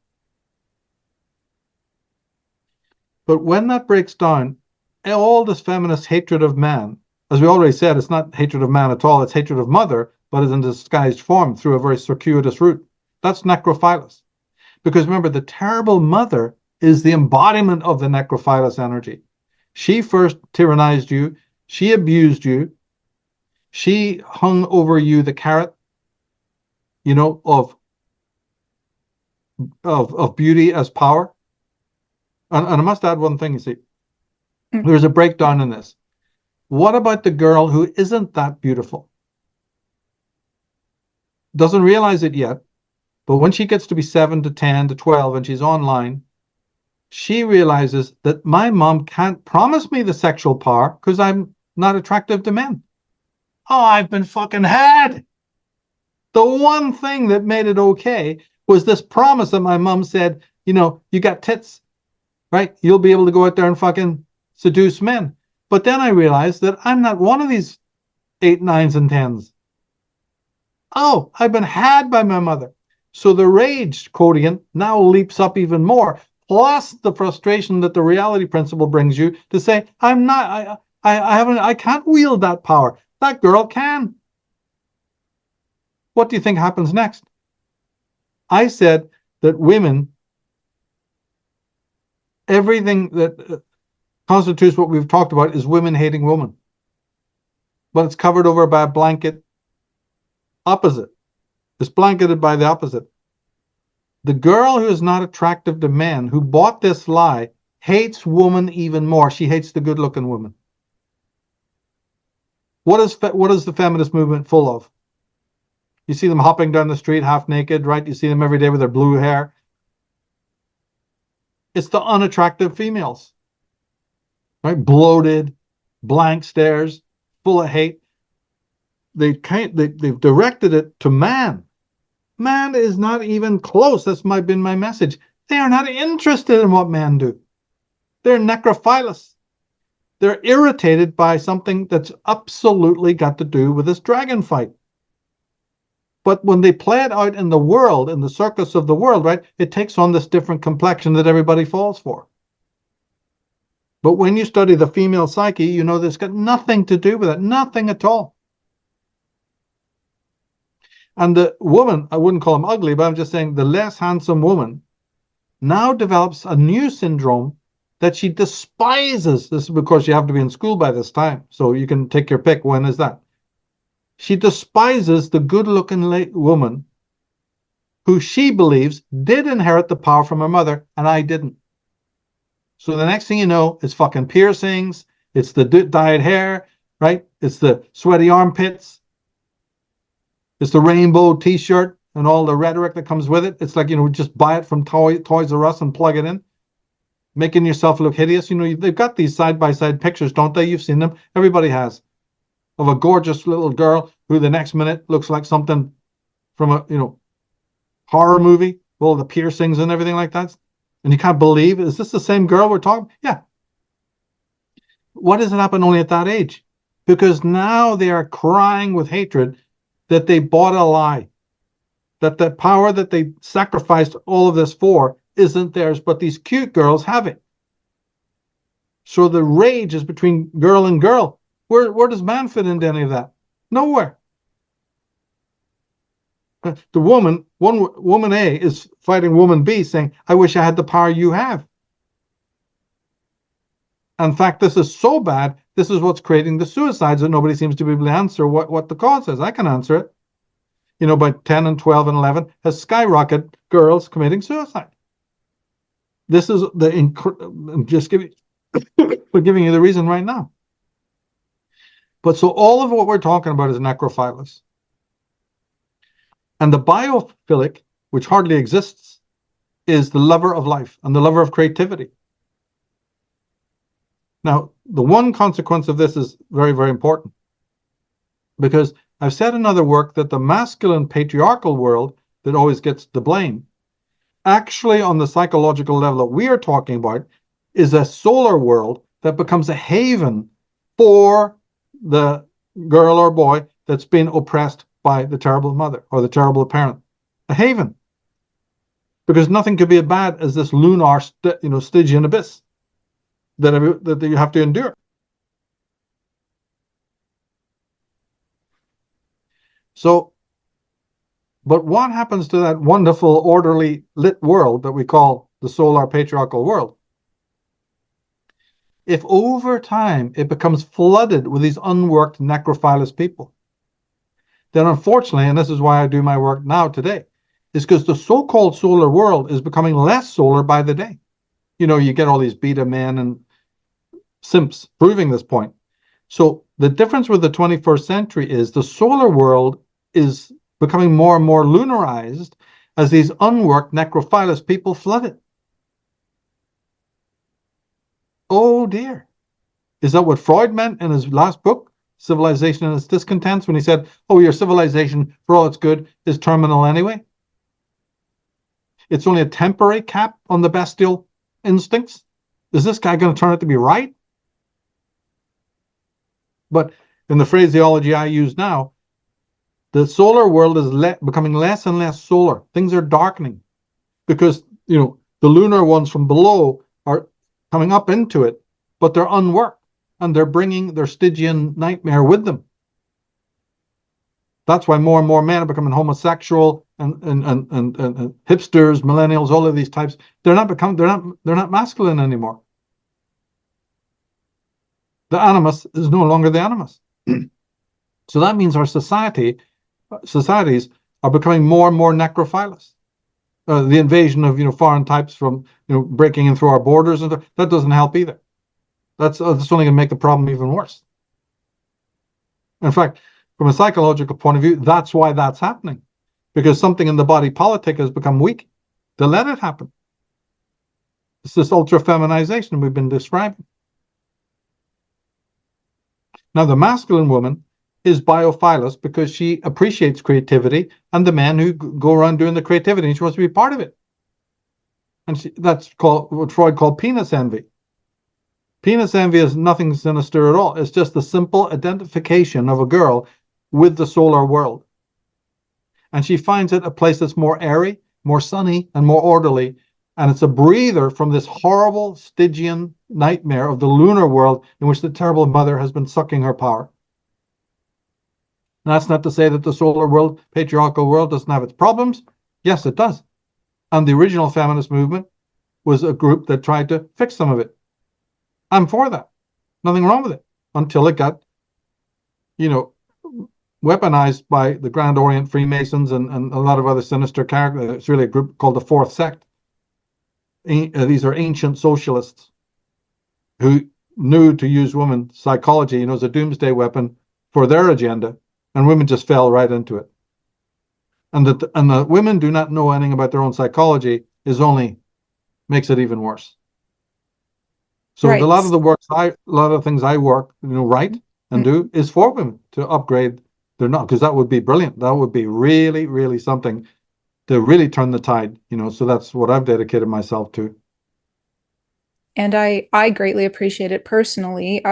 But when that breaks down, all this feminist hatred of man, as we already said, it's not hatred of man at all, it's hatred of mother, but it's in disguised form through a very circuitous route. That's necrophilous. Because remember, the terrible mother is the embodiment of the necrophilous energy. She first tyrannized you, she abused you, she hung over you the carrot, of beauty as power. And I must add one thing, you see. There's a breakdown in this. What about the girl who isn't that beautiful? Doesn't realize it yet, but when she gets to be 7 to 10 to 12 and she's online, she realizes that my mom can't promise me the sexual power because I'm not attractive to men. Oh, I've been fucking had. The one thing that made it okay was this promise that my mom said, you got tits, right? You'll be able to go out there and fucking seduce men. But then I realized that I'm not one of these 8, 9s, and 10s. Oh, I've been had by my mother. So the rage quotient now leaps up even more, plus the frustration that the reality principle brings you to say, I can't wield that power. That girl can. What do you think happens next? I said that women everything that constitutes what we've talked about is women hating women. But it's covered over by a blanket opposite. It's blanketed by the opposite. The girl who is not attractive to men, who bought this lie, hates woman even more. She hates the good-looking woman. What is the feminist movement full of? You see them hopping down the street half naked, right? You see them every day with their blue hair. It's the unattractive females, right? Bloated, blank stares, full of hate. They've directed it to man. Man is not even close. That's been my message. They are not interested in what men do. They're necrophilous. They're irritated by something that's absolutely got to do with this dragon fight. But when they play it out in the world, in the circus of the world, right, it takes on this different complexion that everybody falls for. But when you study the female psyche, you know this got nothing to do with it, nothing at all. And the woman, I wouldn't call them ugly, but I'm just saying the less handsome woman now develops a new syndrome that she despises. This is because you have to be in school by this time, so you can take your pick. When is that? She despises the good-looking woman who she believes did inherit the power from her mother, and I didn't. So the next thing you know, it's fucking piercings, it's the dyed hair, right? It's the sweaty armpits, it's the rainbow t-shirt and all the rhetoric that comes with it. It's like, just buy it from Toys R Us and plug it in, making yourself look hideous. They've got these side-by-side pictures, don't they? You've seen them. Everybody has. Of a gorgeous little girl who the next minute looks like something from a, horror movie, all the piercings and everything like that. And you can't believe, is this the same girl we're talking? Yeah. Why does it happen only at that age? Because now they are crying with hatred that they bought a lie, that the power that they sacrificed all of this for isn't theirs, but these cute girls have it. So the rage is between girl and girl. Where does man fit into any of that? Nowhere. The woman A is fighting woman B, saying, I wish I had the power you have. In fact, this is so bad, this is what's creating the suicides that nobody seems to be able to answer what the cause is. I can answer it. By 10 and 12 and 11 has skyrocketed girls committing suicide. This is I'm just giving you the reason right now. But so all of what we're talking about is necrophilous. And the biophilic, which hardly exists, is the lover of life and the lover of creativity. Now, the one consequence of this is very, very important. Because I've said in other work that the masculine patriarchal world that always gets the blame, actually on the psychological level that we are talking about, is a solar world that becomes a haven for the girl or boy that's been oppressed by the terrible mother or the terrible parent. A haven. Because nothing could be as bad as this lunar, Stygian abyss that you have to endure. So, but what happens to that wonderful, orderly, lit world that we call the solar patriarchal world? If over time it becomes flooded with these unworked necrophilous people, then unfortunately, and this is why I do my work now today, is because the so-called solar world is becoming less solar by the day. You get all these beta men and simps proving this point. So the difference with the 21st century is the solar world is becoming more and more lunarized as these unworked necrophilous people flood it. Oh dear. Is that what Freud meant in his last book, Civilization and Its Discontents, when he said, oh, your civilization, for all it's good, is terminal anyway? It's only a temporary cap on the bestial instincts? Is this guy going to turn out to be right? But in the phraseology I use now, the solar world is becoming less and less solar. Things are darkening because, the lunar ones from below are coming up into it, but they're unworked and they're bringing their Stygian nightmare with them. That's why more and more men are becoming homosexual and hipsters, millennials, all of these types. They're not masculine anymore. The animus is no longer the animus. So that means our societies are becoming more and more necrophilous. The invasion of foreign types from breaking in through our borders, and that doesn't help either. That's only going to make the problem even worse. In fact, from a psychological point of view, that's why that's happening, because something in the body politic has become weak to let it happen. It's this ultra feminization we've been describing. Now, the masculine woman is biophilous because she appreciates creativity and the men who go around doing the creativity, and she wants to be part of it. And that's called what Freud called penis envy. Penis envy is nothing sinister at all. It's just the simple identification of a girl with the solar world. And she finds it a place that's more airy, more sunny, and more orderly. And it's a breather from this horrible Stygian nightmare of the lunar world in which the terrible mother has been sucking her power. And that's not to say that the solar world, patriarchal world, doesn't have its problems. Yes, it does. And the original feminist movement was a group that tried to fix some of it. I'm for that. Nothing wrong with it. Until it got, weaponized by the Grand Orient Freemasons and a lot of other sinister characters. It's really a group called the Fourth Sect. These are ancient socialists who knew to use women's psychology, as a doomsday weapon for their agenda, and women just fell right into it. And the women do not know anything about their own psychology makes it even worse. So right. A lot of the things I work, write and do is for women to upgrade their knowledge, because that would be brilliant. That would be really, really something to really turn the tide, so that's what I've dedicated myself to. And I greatly appreciate it personally.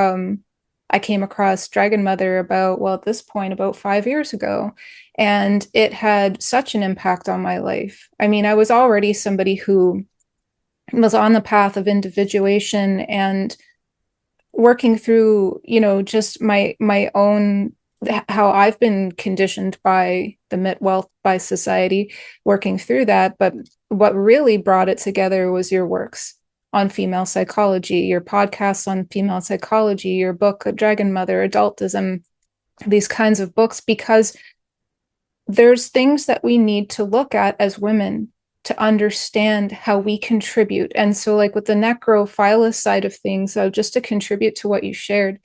I came across Dragon Mother at this point, about 5 years ago, and it had such an impact on my life. I mean, I was already somebody who was on the path of individuation and working through, just my own, how I've been conditioned by the wealth, by society, working through that. But what really brought it together was your works on female psychology, your podcasts on female psychology, your book, Dragon Mother, Adultism, these kinds of books, because there's things that we need to look at as women to understand how we contribute. And so like with the necrophilous side of things, just to contribute to what you shared,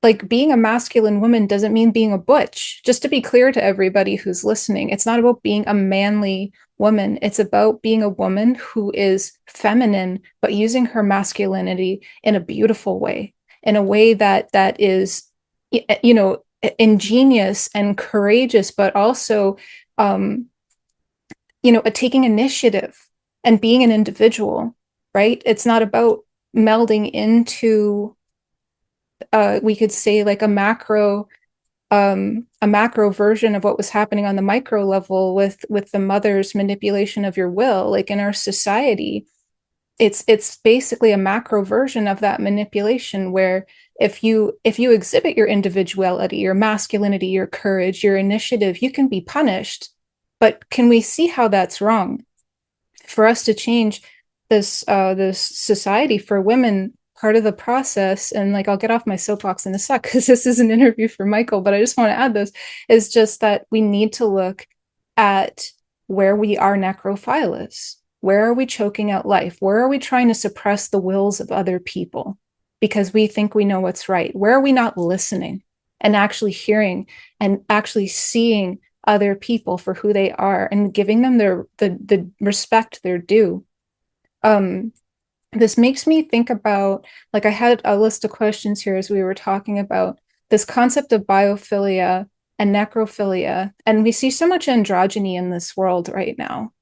like being a masculine woman doesn't mean being a butch. Just to be clear to everybody who's listening, it's not about being a manly woman. It's about being a woman who is feminine, but using her masculinity in a beautiful way, in a way that is, ingenious and courageous, but also, taking initiative and being an individual, right? It's not about melding into, we could say like a macro version of what was happening on the micro level with the mother's manipulation of your will. Like in our society, it's basically a macro version of that manipulation, where if you exhibit your individuality, your masculinity, your courage, your initiative, you can be punished. But can we see how that's wrong? For us to change this society for women, part of the process, and like I'll get off my soapbox in a sec because this is an interview for Michael, but I just want to add this, is just that we need to look at where we are necrophilous. Where are we choking out life? Where are we trying to suppress the wills of other people because we think we know what's right? Where are we not listening and actually hearing and actually seeing other people for who they are and giving them the respect they're due? This makes me think about, like I had a list of questions here as we were talking about this concept of biophilia and necrophilia. And we see so much androgyny in this world right now.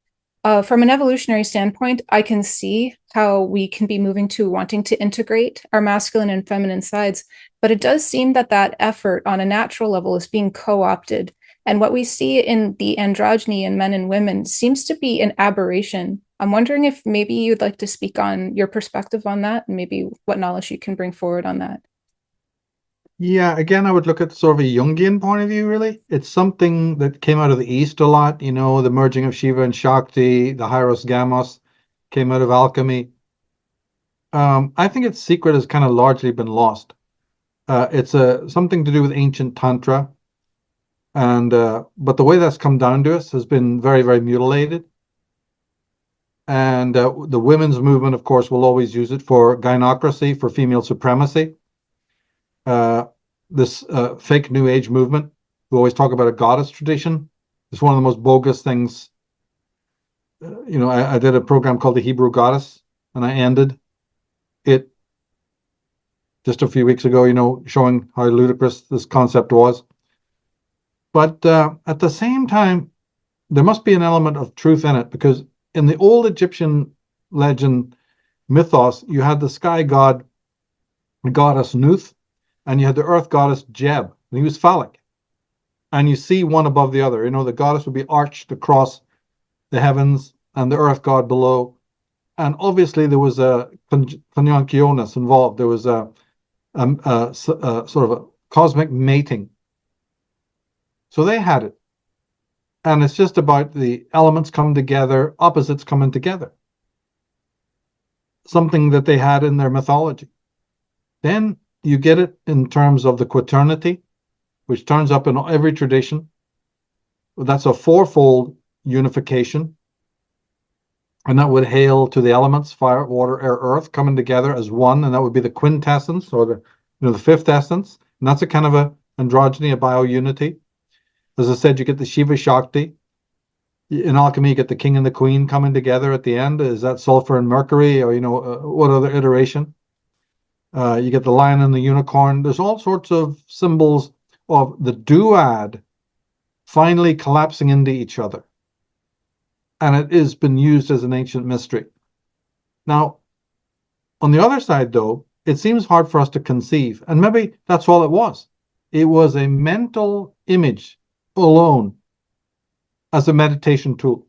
From an evolutionary standpoint, I can see how we can be moving to wanting to integrate our masculine and feminine sides, but it does seem that that effort on a natural level is being co-opted. And what we see in the androgyny in men and women seems to be an aberration. I'm wondering if maybe you'd like to speak on your perspective on that and maybe what knowledge you can bring forward on that. Yeah, again, I would look at sort of a Jungian point of view, really. It's something that came out of the East a lot, the merging of Shiva and Shakti, the Hieros Gamos came out of alchemy. I think its secret has kind of largely been lost. It's something to do with ancient Tantra, and but the way that's come down to us has been very, very mutilated. And the women's movement, of course, will always use it for gynocracy, for female supremacy. Uh, this fake New Age movement, who always talk about a goddess tradition, is one of the most bogus things. I did a program called The Hebrew Goddess, and I ended it just a few weeks ago, showing how ludicrous this concept was. But at the same time, there must be an element of truth in it, because in the old Egyptian legend mythos, you had the sky god, the goddess Nuth, and you had the earth goddess Jeb, and he was phallic. And you see one above the other. The goddess would be arched across the heavens and the earth god below. And obviously there was a conjunctionis involved. There was a sort of a cosmic mating. So they had it. And it's just about the elements coming together, opposites coming together. Something that they had in their mythology. Then you get it in terms of the quaternity, which turns up in every tradition. That's a fourfold unification. And that would hail to the elements, fire, water, air, earth, coming together as one. And that would be the quintessence, or the fifth essence. And that's a kind of a androgyny, a biounity. As I said, you get the Shiva Shakti. In alchemy, you get the king and the queen coming together at the end. Is that sulfur and mercury, or what other iteration? You get the lion and the unicorn. There's all sorts of symbols of the duad finally collapsing into each other. And it has been used as an ancient mystery. Now, on the other side, though, it seems hard for us to conceive. And maybe that's all it was. It was a mental image alone as a meditation tool.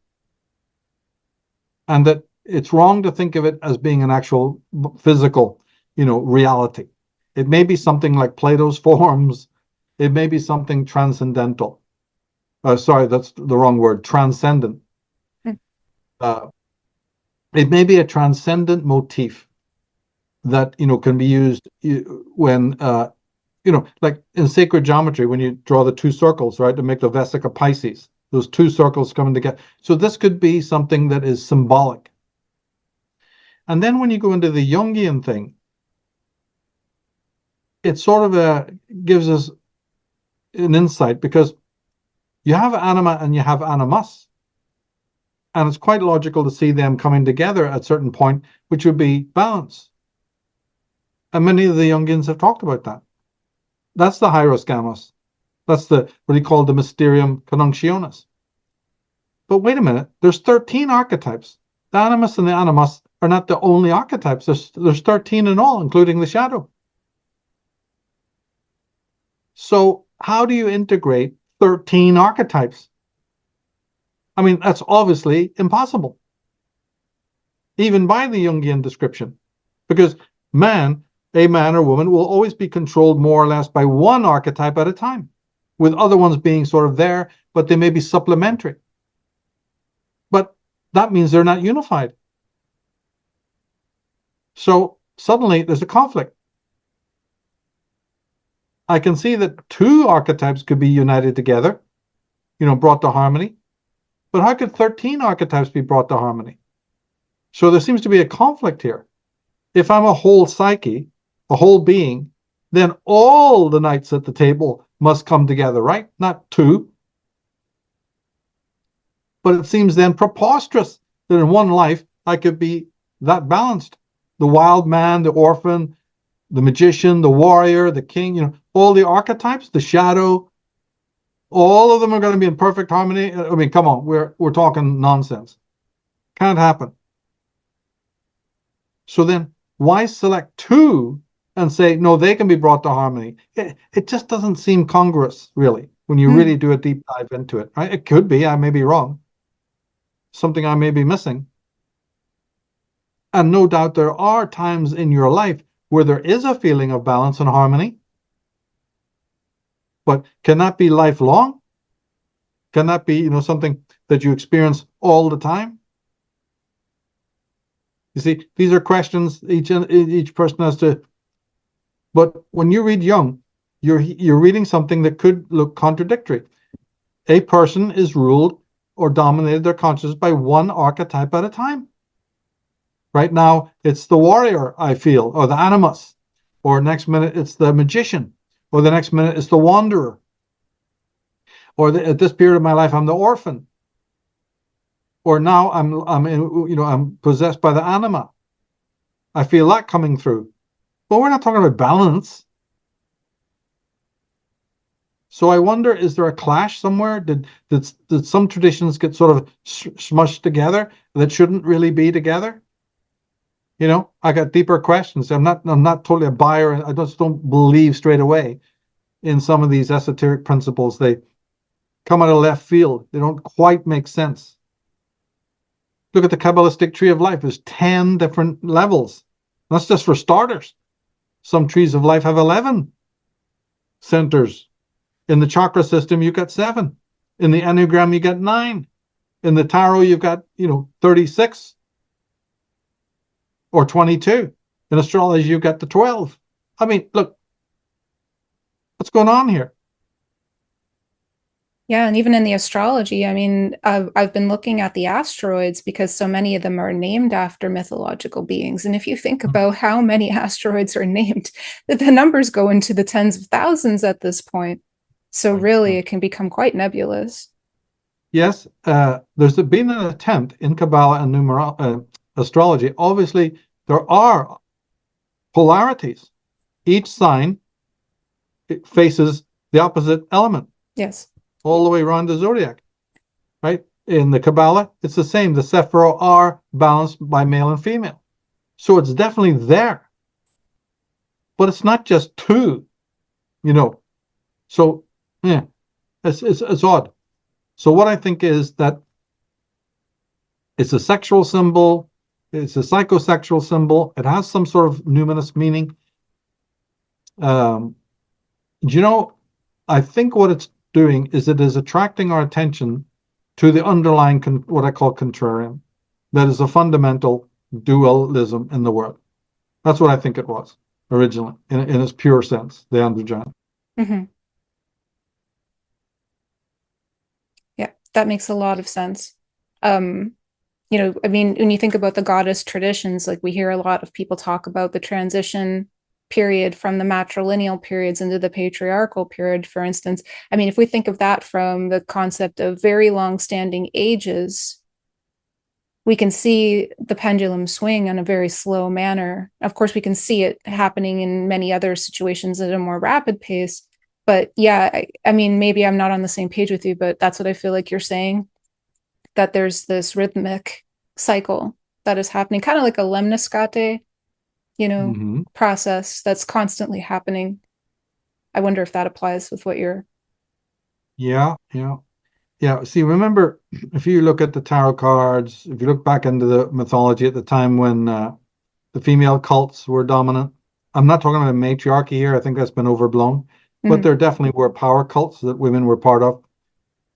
And that it's wrong to think of it as being an actual physical, reality. It may be something like Plato's forms. It may be something transcendental. Sorry, that's the wrong word, transcendent. It may be a transcendent motif that, can be used when, like in sacred geometry, when you draw the two circles, right, to make the Vesica Pisces, those two circles coming together. So this could be something that is symbolic. And then when you go into the Jungian thing, it sort of gives us an insight, because you have anima and you have animus. And it's quite logical to see them coming together at a certain point, which would be balance. And many of the Jungians have talked about that. That's the Hieros Gamos. That's what he called the Mysterium Conjunctionis. But wait a minute, there's 13 archetypes. The animus and the animus are not the only archetypes. There's 13 in all, including the shadow. So how do you integrate 13 archetypes? I mean, that's obviously impossible, even by the Jungian description, because a man or woman, will always be controlled more or less by one archetype at a time, with other ones being sort of there, but they may be supplementary. But that means they're not unified. So suddenly there's a conflict. I can see that two archetypes could be united together, brought to harmony. But how could 13 archetypes be brought to harmony? So there seems to be a conflict here. If I'm a whole psyche, a whole being, then all the knights at the table must come together, right? Not two. But it seems then preposterous that in one life I could be that balanced. The wild man, the orphan, the magician, the warrior, the king, all the archetypes, the shadow, all of them are going to be in perfect harmony. I mean, come on, we're talking nonsense. Can't happen. So then why select two and say, no, they can be brought to harmony? It just doesn't seem congruous, really, when you really do a deep dive into it. Right? It could be, I may be wrong. Something I may be missing. And no doubt there are times in your life where there is a feeling of balance and harmony. But can that be lifelong? Can that be, something that you experience all the time? You see, these are questions each person has to. But when you read Jung, you're reading something that could look contradictory. A person is ruled or dominated their consciousness by one archetype at a time. Right now, it's the warrior, I feel, or the animus, or next minute it's the magician, or the next minute it's the wanderer, or at this period of my life I'm the orphan, or now I'm possessed by the anima. I feel that coming through. But we're not talking about balance. So I wonder, is there a clash somewhere? Did some traditions get sort of smushed together that shouldn't really be together? I got deeper questions. I'm not totally a buyer. I just don't believe straight away in some of these esoteric principles. They come out of left field. They don't quite make sense. Look at the Kabbalistic tree of life. There's 10 different levels. That's just for starters. Some trees of life have 11 centers. In the chakra system, you've got 7. In the Enneagram, you got 9. In the tarot, you've got, 36 or 22. In astrology, you've got the 12. I mean, look, what's going on here? Yeah, and even in the astrology, I mean, I've been looking at the asteroids because so many of them are named after mythological beings. And if you think about how many asteroids are named, the numbers go into the tens of thousands at this point. So really, it can become quite nebulous. Yes, there's been an attempt in Kabbalah and astrology. Obviously, there are polarities. Each sign faces the opposite element. Yes. All the way around the zodiac, right? In the Kabbalah, it's the same. The Sephirah are balanced by male and female. So it's definitely there. But it's not just 2, So, yeah, it's odd. So what I think is that it's a sexual symbol. It's a psychosexual symbol. It has some sort of numinous meaning. I think what it's doing is it is attracting our attention to the underlying, what I call contrarian. That is a fundamental dualism in the world. That's what I think it was originally, in its pure sense, the androgyne. Mm-hmm. Yeah, that makes a lot of sense. I mean, when you think about the goddess traditions, like we hear a lot of people talk about the transition period from the matrilineal periods into the patriarchal period, for instance. I mean, if we think of that from the concept of very long-standing ages, we can see the pendulum swing in a very slow manner. Of course, we can see it happening in many other situations at a more rapid pace. But yeah, I mean, maybe I'm not on the same page with you, but that's what I feel like you're saying, that there's this rhythmic cycle that is happening, kind of like a lemniscate, process that's constantly happening. I wonder if that applies with what you're. Yeah. See, remember, if you look at the tarot cards, if you look back into the mythology at the time when the female cults were dominant, I'm not talking about a matriarchy here. I think that's been overblown. But there definitely were power cults that women were part of.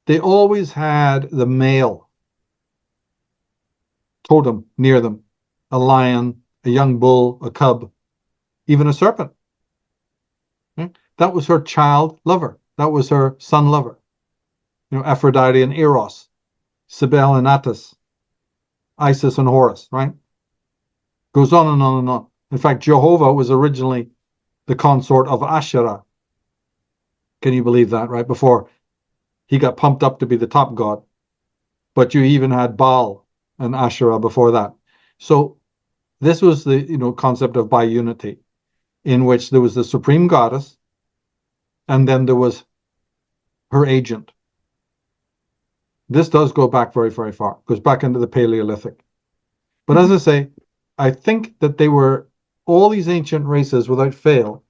They always had the male totem near them, a lion, a young bull, a cub, even a serpent. Okay? That was her child lover. That was her son lover. Aphrodite and Eros, Cybele and Attis, Isis and Horus, right? Goes on and on and on. In fact, Jehovah was originally the consort of Asherah. Can you believe that, right? Before he got pumped up to be the top god. But you even had Baal and Asherah before that. So this was the concept of biunity, in which there was the supreme goddess, and then there was her agent. This does go back very, very far. It goes back into the Paleolithic. But as I say, I think that all these ancient races, without fail,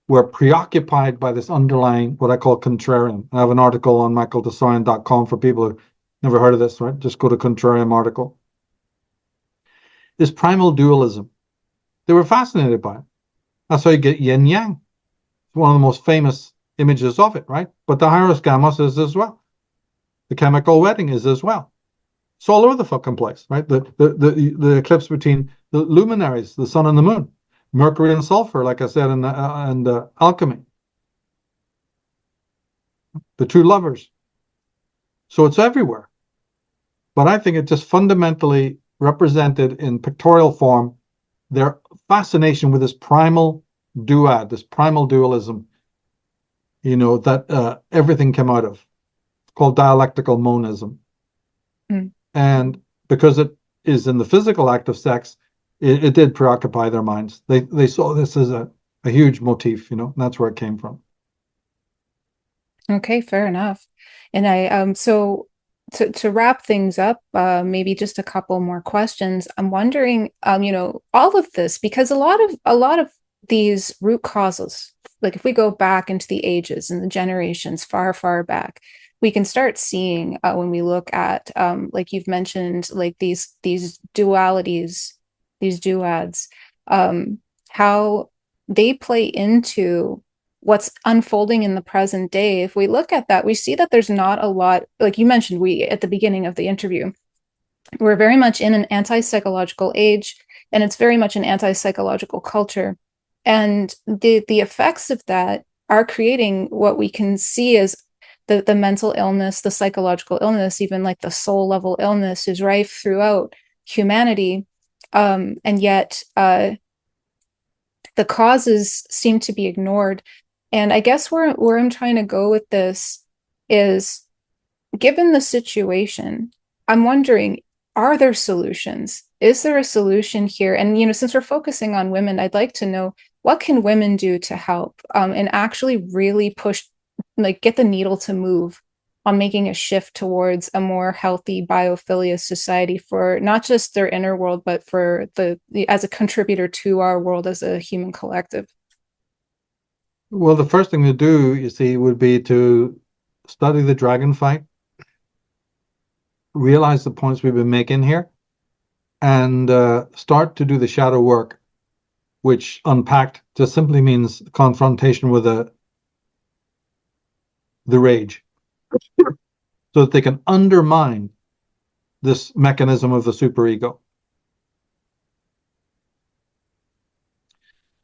were preoccupied by this underlying, what I call contrarian. I have an article on michaeltsarion.com for people who never heard of this, right? Just go to contrarian article. This primal dualism. They were fascinated by it. That's how you get yin yang. It's one of the most famous images of it, right? But the Hieros Gamos is as well. The chemical wedding is as well. It's all over the fucking place, right? The eclipse between the luminaries, the sun and the moon, Mercury and sulfur, like I said, and alchemy, the two lovers. So it's everywhere. But I think it just fundamentally represented in pictorial form their fascination with this primal duad, this primal dualism, that everything came out of, called dialectical monism. Mm. And because it is in the physical act of sex, it did preoccupy their minds. They saw this as a huge motif, and that's where it came from. Okay, fair enough. And I so to wrap things up, maybe just a couple more questions. I'm wondering, all of this, because a lot of these root causes, like if we go back into the ages and the generations far, far back, we can start seeing when we look at, like you've mentioned, like these dualities, these duads, how they play into what's unfolding in the present day. If we look at that, we see that there's not a lot, like you mentioned, we at the beginning of the interview, we're very much in an anti-psychological age, and it's very much an anti-psychological culture. And the effects of that are creating what we can see as the mental illness, the psychological illness, even like the soul level illness is rife throughout humanity. And yet the causes seem to be ignored. And I guess where I'm trying to go with this is, given the situation, I'm wondering, are there solutions? Is there a solution here? And, since we're focusing on women, I'd like to know, what can women do to help and actually really push, like get the needle to move on making a shift towards a more healthy biophilious society for not just their inner world, but for as a contributor to our world as a human collective? Well, the first thing to do, you see, would be to study the dragon fight, realize the points we've been making here, and start to do the shadow work, which unpacked just simply means confrontation with the rage, so that they can undermine this mechanism of the superego.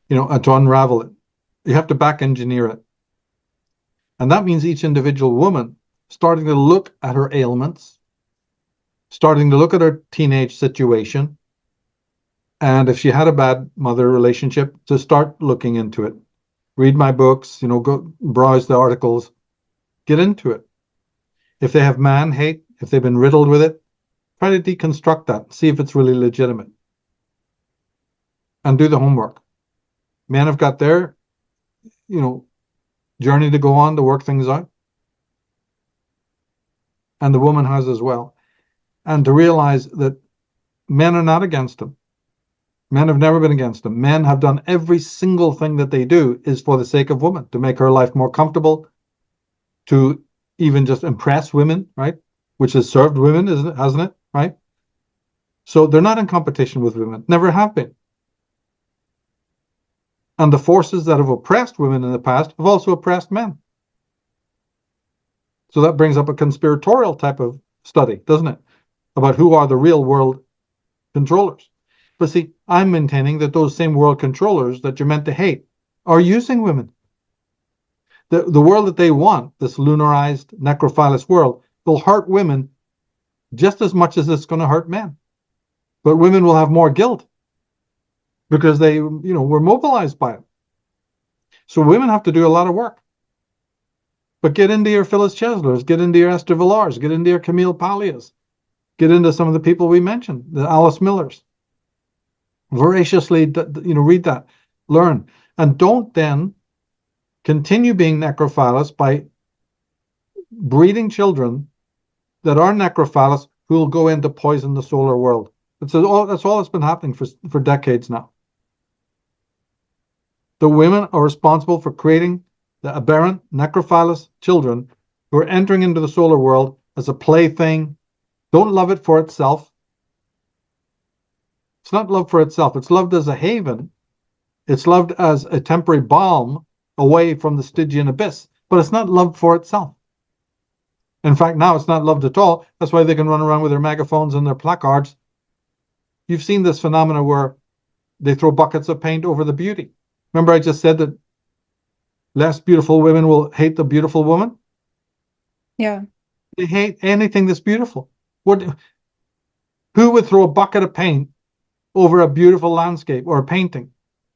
And to unravel it, you have to back engineer it. And that means each individual woman starting to look at her ailments, starting to look at her teenage situation, and if she had a bad mother relationship, to start looking into it. Read my books, go browse the articles, get into it. If they have man hate, if they've been riddled with it, try to deconstruct that, see if it's really legitimate, and do the homework. Men have got their, journey to go on to work things out, and the woman has as well. And to realize that men are not against them. Men have never been against them. Men have done every single thing that they do is for the sake of woman, to make her life more comfortable, to even just impress women, right? Which has served women, hasn't it? Right? So they're not in competition with women, never have been. And the forces that have oppressed women in the past have also oppressed men. So that brings up a conspiratorial type of study, doesn't it? About who are the real world controllers. But see, I'm maintaining that those same world controllers that you're meant to hate are using women. The world that they want, this lunarized, necrophilous world, will hurt women just as much as it's going to hurt men. But women will have more guilt because they, were mobilized by it. So women have to do a lot of work. But get into your Phyllis Cheslers, get into your Esther Villars, get into your Camille Pallias, get into some of the people we mentioned, the Alice Millers. Voraciously, read that, learn, and don't then continue being necrophilous by breeding children that are necrophilous who will go in to poison the solar world. That's all that's been happening for decades now. The women are responsible for creating the aberrant necrophilous children who are entering into the solar world as a plaything. Don't love it for itself. It's not loved for itself. It's loved as a haven. It's loved as a temporary balm away from the Stygian abyss. but it's not loved for itself. In fact, now it's not loved at all. That's why they can run around with their megaphones and their placards. You've seen this phenomena where they throw buckets of paint over the beauty. Remember I just said that less beautiful women will hate the beautiful woman? Yeah. They hate anything that's beautiful. Who would throw a bucket of paint over a beautiful landscape or a painting?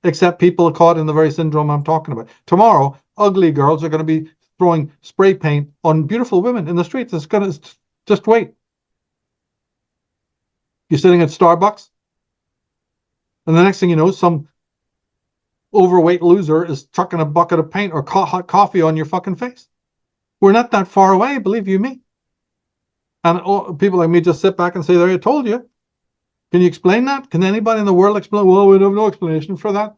Except people caught in the very syndrome I'm talking about. Tomorrow, ugly girls are going to be throwing spray paint on beautiful women in the streets. It's going to just wait. You're sitting at Starbucks, and the next thing you know, some overweight loser is chucking a bucket of paint or hot coffee on your fucking face. We're not that far away, believe you me. And people like me just sit back and say, there, I told you. Can you explain that? Can anybody in the world explain? Well, we have no explanation for that.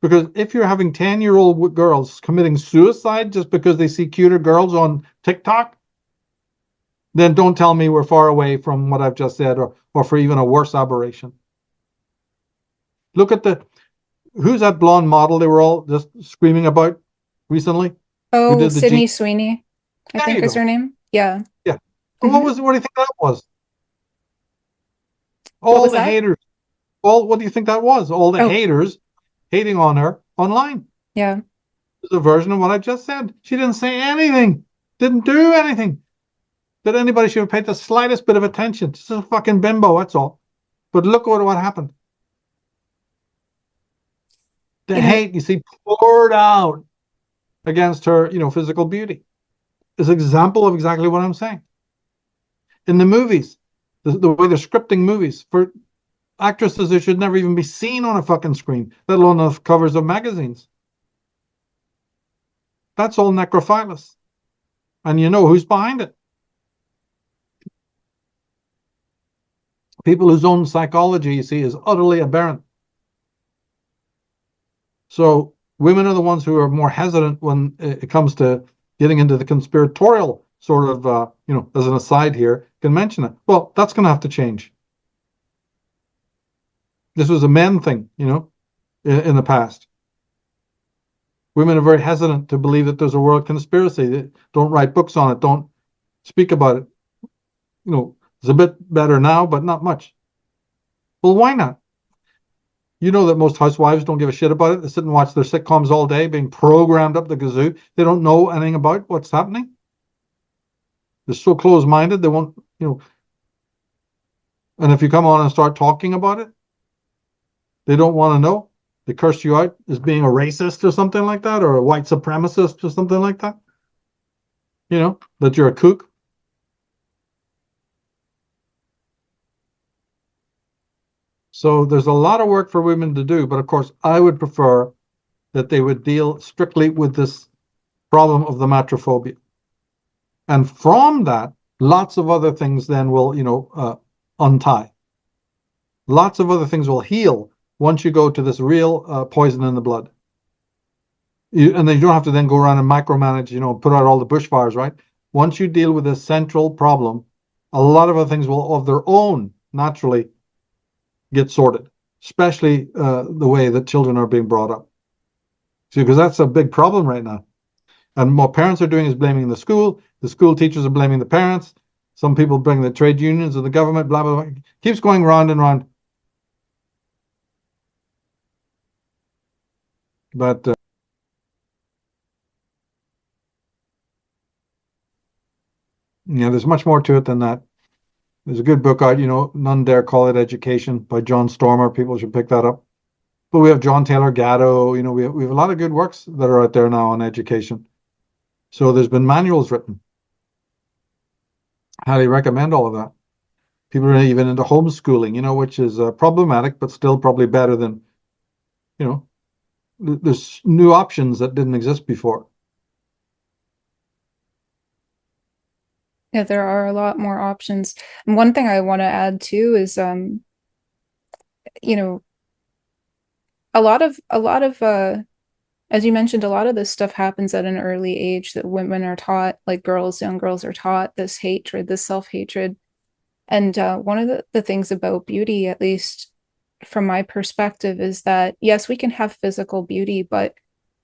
Because if you're having 10-year-old girls committing suicide just because they see cuter girls on TikTok, then don't tell me we're far away from what I've just said, or for even a worse aberration. Look at who's that blonde model they were all just screaming about recently? Who Oh, did the Sydney Sweeney, I There think you is go. her name. Yeah. Yeah. Mm-hmm. What do you think that was? What All was the that? haters. What do you think that was? All the Oh, haters hating on her online. yeah. It's a version of what I just said. She didn't say anything. Didn't do anything that anybody should have paid the slightest bit of attention. Just a fucking bimbo, that's all. But look at what happened. The You know, hate, you see, poured out against her, physical beauty is an example of exactly what I'm saying. In the movies, the way they're scripting movies for actresses who should never even be seen on a fucking screen, let alone on the covers of magazines. That's all necrophilous. And you know who's behind it. People whose own psychology, you see, is utterly aberrant. So women are the ones who are more hesitant when it comes to getting into the conspiratorial sort of, as an aside here, can mention it. Well, that's going to have to change. This was a men thing, in the past. Women are very hesitant to believe that there's a world conspiracy. They don't write books on it, don't speak about it. It's a bit better now, but not much. Well, why not? You know that most housewives don't give a shit about it. They sit and watch their sitcoms all day, being programmed up the gazoo. They don't know anything about what's happening. They're so close-minded, they won't, and if you come on and start talking about it, they don't want to know. They curse you out as being a racist or something like that, or a white supremacist or something like that. That you're a kook. So there's a lot of work for women to do, but of course, I would prefer that they would deal strictly with this problem of the matrophobia. And from that, lots of other things then will, untie. Lots of other things will heal once you go to this real poison in the blood. And then you don't have to then go around and micromanage, put out all the bushfires, right? Once you deal with this central problem, a lot of other things will, of their own, naturally get sorted, especially the way that children are being brought up. See, because that's a big problem right now. And what parents are doing is blaming the school teachers are blaming the parents, some people bring the trade unions or the government, blah, blah, blah. Keeps going round and round. But there's much more to it than that. There's a good book out, None Dare Call It Education by John Stormer. People should pick that up. But we have John Taylor Gatto, we have a lot of good works that are out there now on education. So there's been manuals written. Highly recommend all of that. People are even into homeschooling, which is problematic, but still probably better than, there's new options that didn't exist before. Yeah, there are a lot more options. And one thing I want to add too is, you know, a lot of as you mentioned, a lot of this stuff happens at an early age that women are taught, like young girls are taught this hatred, this self-hatred. And one of the things about beauty, at least from my perspective is that, yes, we can have physical beauty, but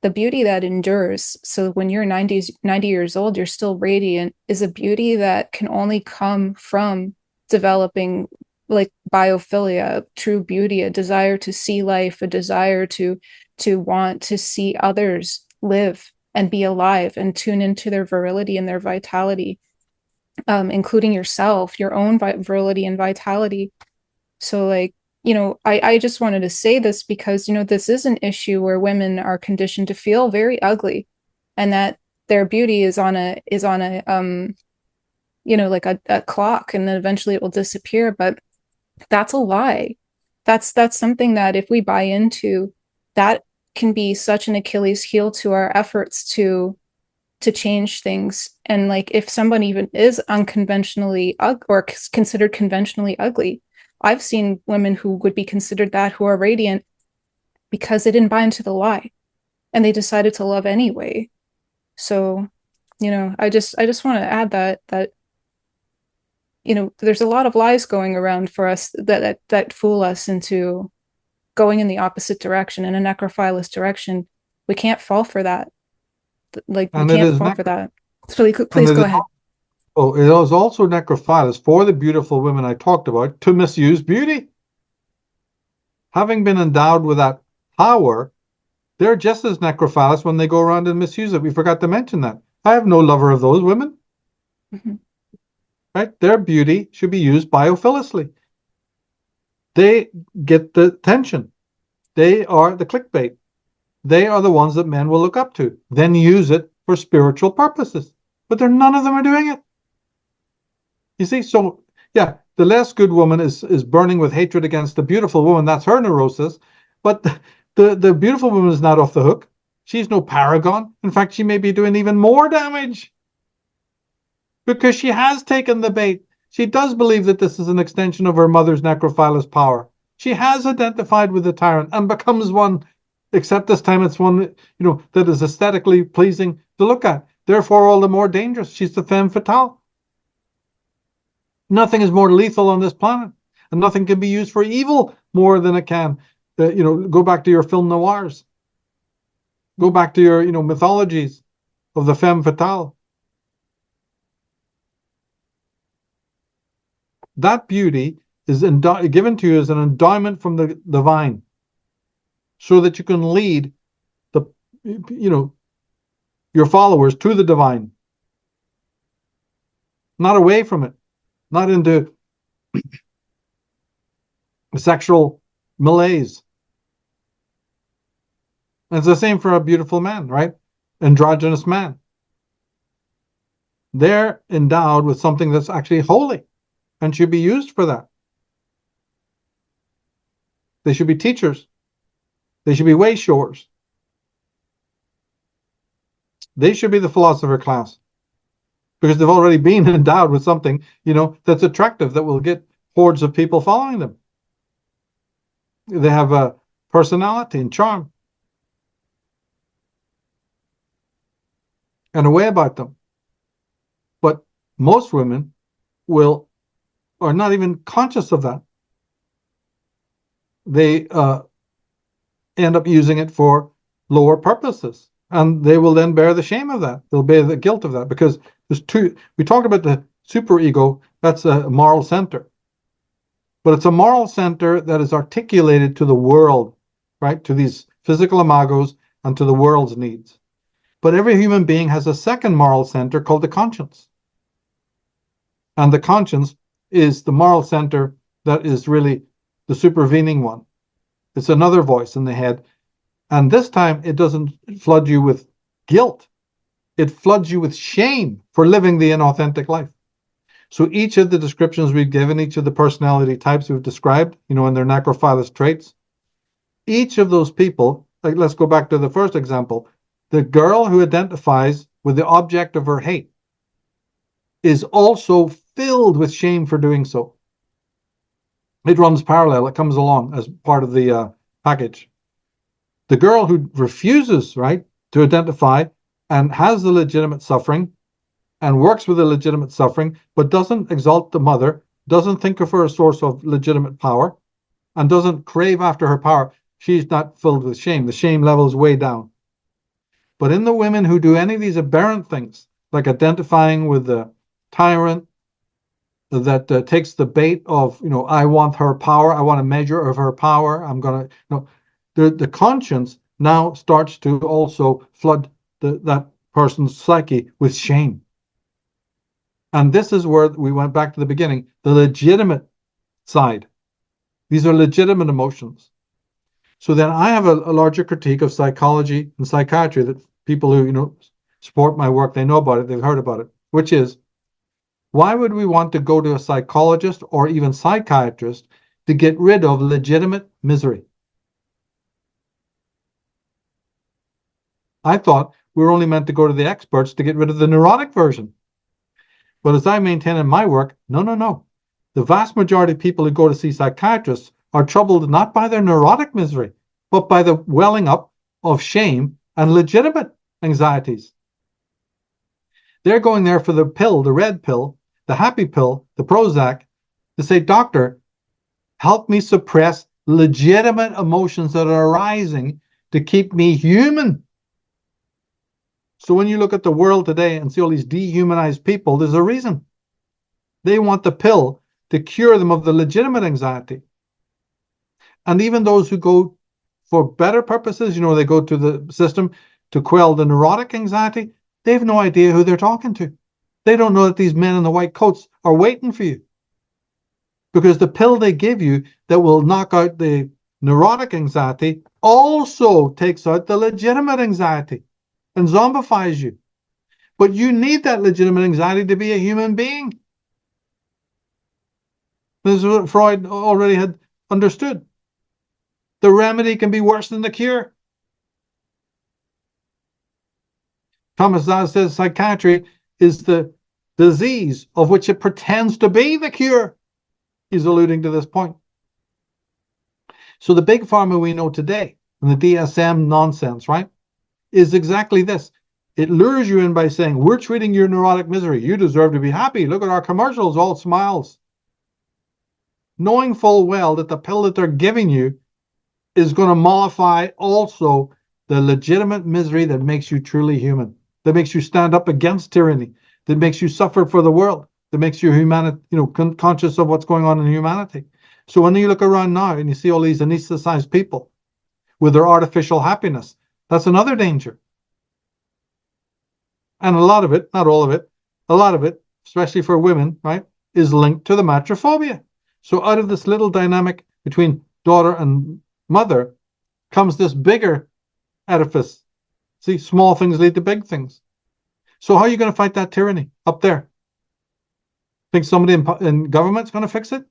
the beauty that endures, so when you're 90 years old, you're still radiant, is a beauty that can only come from developing like biophilia, true beauty, a desire to see life, a desire to want to see others live and be alive and tune into their virility and their vitality, including yourself, your own virility and vitality. So, like, I just wanted to say this because, this is an issue where women are conditioned to feel very ugly, and that their beauty is on a like a clock, and then eventually it will disappear. But that's a lie. That's something that if we buy into, that can be such an Achilles heel to our efforts to change things. And like, if somebody even is unconventionally or considered conventionally ugly, I've seen women who would be considered that, who are radiant, because they didn't buy into the lie and they decided to love anyway. So, I just want to add that there's a lot of lies going around for us that fool us into going in the opposite direction, in a necrophilous direction. We can't fall for that. Like, we And it can't is fall for necro that. So and please go ahead. it is also necrophilous for the beautiful women I talked about to misuse beauty. Having been endowed with that power, they're just as necrophilous when they go around and misuse it. We forgot to mention that. I have no lover of those women. Mm-hmm. Right? Their beauty should be used biophilously. They get the attention. They are the clickbait. They are the ones that men will look up to, then use it for spiritual purposes. But none of them are doing it. You see, so yeah, the less good woman is burning with hatred against the beautiful woman. That's her neurosis. But the beautiful woman is not off the hook. She's no paragon. In fact, she may be doing even more damage because she has taken the bait. She does believe that this is an extension of her mother's necrophilous power. She has identified with the tyrant and becomes one, except this time it's one, that is aesthetically pleasing to look at. Therefore, all the more dangerous. She's the femme fatale. Nothing is more lethal on this planet, and nothing can be used for evil more than it can. Go back to your film noirs. Go back to your, mythologies of the femme fatale. That beauty is given to you as an endowment from the divine, so that you can lead your followers to the divine, not away from it, not into sexual malaise. And it's the same for a beautiful man, right? Androgynous man. They're endowed with something that's actually holy and should be used for that. They should be teachers. They should be wayshowers. They should be the philosopher class, because they've already been endowed with something, that's attractive, that will get hordes of people following them. They have a personality and charm and a way about them. But most women are not even conscious of that. They end up using it for lower purposes, and they will then bear the shame of that. They'll bear the guilt of that, because there's two. We talked about the superego. That's a moral center, but it's a moral center that is articulated to the world, right? To these physical imagos and to the world's needs. But every human being has a second moral center called the conscience. And the conscience is the moral center that is really the supervening one. It's another voice in the head. And this time it doesn't flood you with guilt. It floods you with shame for living the inauthentic life. So each of the descriptions we've given, each of the personality types we've described, and their necrophilous traits, each of those people, like, let's go back to the first example. The girl who identifies with the object of her hate is also filled with shame for doing so. It runs parallel. It comes along as part of the package. The girl who refuses, right, to identify and has the legitimate suffering and works with the legitimate suffering, but doesn't exalt the mother, doesn't think of her a source of legitimate power, and doesn't crave after her power, she's not filled with shame. The shame level is way down. But in the women who do any of these aberrant things, like identifying with the tyrant that takes the bait of, I want her power, I want a measure of her power, I'm going to, the conscience now starts to also flood that person's psyche with shame. And this is where we went back to the beginning, the legitimate side. These are legitimate emotions. So then I have a larger critique of psychology and psychiatry that people who, support my work, they know about it, they've heard about it, which is, why would we want to go to a psychologist or even psychiatrist to get rid of legitimate misery? I thought we were only meant to go to the experts to get rid of the neurotic version. But as I maintain in my work, no. The vast majority of people who go to see psychiatrists are troubled not by their neurotic misery, but by the welling up of shame and legitimate anxieties. They're going there for the pill, the red pill, the happy pill, the Prozac, to say, doctor, help me suppress legitimate emotions that are arising to keep me human. So when you look at the world today and see all these dehumanized people, there's a reason. They want the pill to cure them of the legitimate anxiety. And even those who go for better purposes, they go to the system to quell the neurotic anxiety, they have no idea who they're talking to. They don't know that these men in the white coats are waiting for you. Because the pill they give you that will knock out the neurotic anxiety also takes out the legitimate anxiety and zombifies you. But you need that legitimate anxiety to be a human being. This is what Freud already had understood. The remedy can be worse than the cure. Thomas Zaz says psychiatry is the disease of which it pretends to be the cure. He's alluding to this point. So the big pharma we know today, and the DSM nonsense, right, is exactly this. It lures you in by saying, we're treating your neurotic misery. You deserve to be happy. Look at our commercials, all smiles. Knowing full well that the pill that they're giving you is going to mollify also the legitimate misery that makes you truly human, that makes you stand up against tyranny, that makes you suffer for the world, that makes you conscious of what's going on in humanity. So when you look around now and you see all these anesthetized people with their artificial happiness, that's another danger. And a lot of it, not all of it, a lot of it, especially for women, right, is linked to the matrophobia. So out of this little dynamic between daughter and mother comes this bigger edifice. See, small things lead to big things. So how are you going to fight that tyranny up there? Think somebody in government's going to fix it?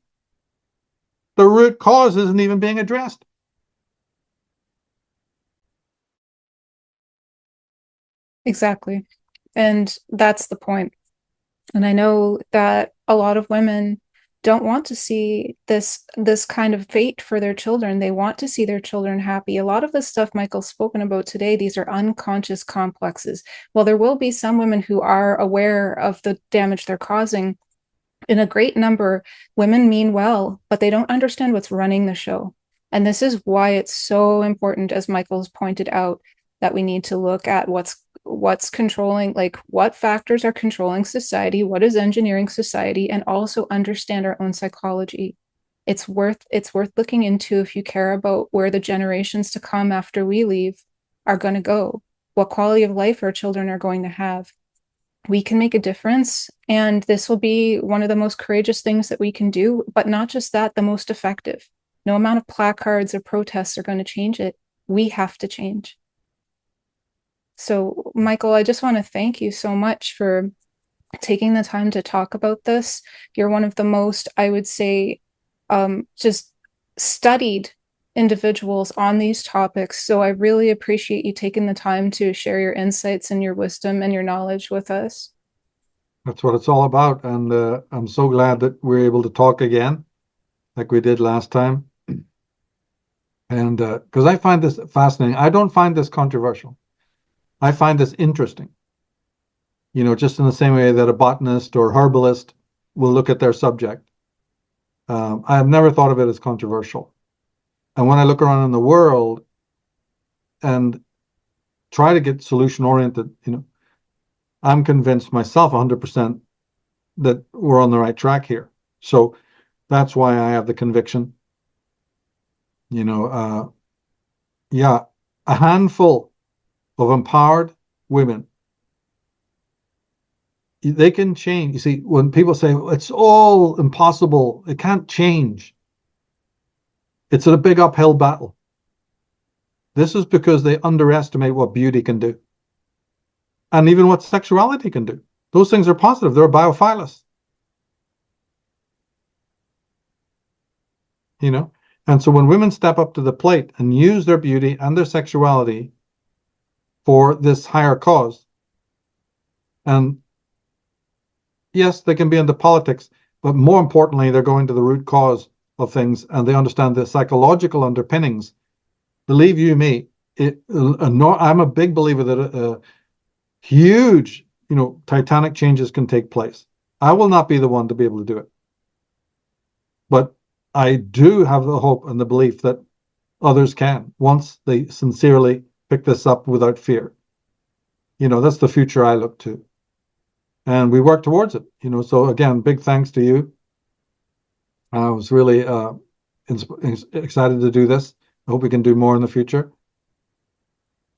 The root cause isn't even being addressed. Exactly. And that's the point. And I know that a lot of women don't want to see this kind of fate for their children. They want to see their children happy. A lot of the stuff Michael's spoken about today, these are unconscious complexes. Well, there will be some women who are aware of the damage they're causing. In a great number, women mean well, but they don't understand what's running the show. And this is why it's so important, as Michael's pointed out, that we need to look at what's controlling, like what factors are controlling society, what is engineering society, and also understand our own psychology. It's worth looking into if you care about where the generations to come after we leave are going to go, what quality of life our children are going to have. We can make a difference, and this will be one of the most courageous things that we can do, but not just that, the most effective. No amount of placards or protests are going to change it. We have to change. So, Michael, I just want to thank you so much for taking the time to talk about this. You're one of the most, I would say, just studied individuals on these topics. So I really appreciate you taking the time to share your insights and your wisdom and your knowledge with us. That's what it's all about. And I'm so glad that we're able to talk again like we did last time. And because I find this fascinating. I don't find this controversial. I find this interesting. Just in the same way that a botanist or herbalist will look at their subject. I have never thought of it as controversial. And when I look around in the world and try to get solution oriented, I'm convinced myself 100% that we're on the right track here. So that's why I have the conviction. You know, yeah, a handful of empowered women, they can change. You see, when people say it's all impossible, it can't change, it's a big uphill battle. This is because they underestimate what beauty can do and even what sexuality can do. Those things are positive. They're biophilous, you know? And so when women step up to the plate and use their beauty and their sexuality for this higher cause, and yes, they can be into politics, but more importantly, they're going to the root cause of things and they understand the psychological underpinnings. Believe you me, I'm a big believer that huge, titanic changes can take place. I will not be the one to be able to do it. But I do have the hope and the belief that others can once they sincerely pick this up without fear. That's the future I look to. And we work towards it. So again, big thanks to you. I was really excited to do this. I hope we can do more in the future.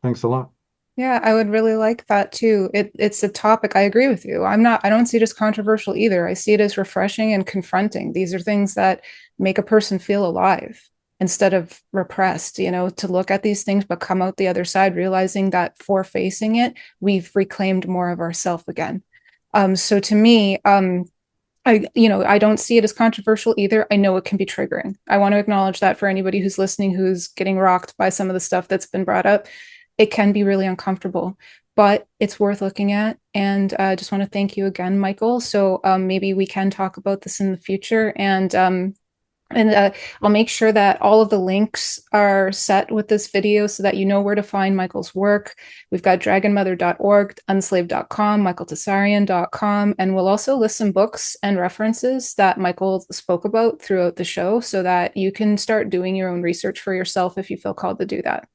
Thanks a lot. Yeah, I would really like that too. It's a topic I agree with you. I don't see it as controversial either. I see it as refreshing and confronting. These are things that make a person feel alive instead of repressed, to look at these things but come out the other side realizing that for facing it, we've reclaimed more of ourself again. So to me, I don't see it as controversial either. I know it can be triggering. I want to acknowledge that for anybody who's listening, who's getting rocked by some of the stuff that's been brought up. It can be really uncomfortable, but it's worth looking at. And I just want to thank you again, Michael. So maybe we can talk about this in the future. And I'll make sure that all of the links are set with this video so that you know where to find Michael's work. We've got dragonmother.org, unslaved.com, michaeltsarion.com, and we'll also list some books and references that Michael spoke about throughout the show so that you can start doing your own research for yourself if you feel called to do that.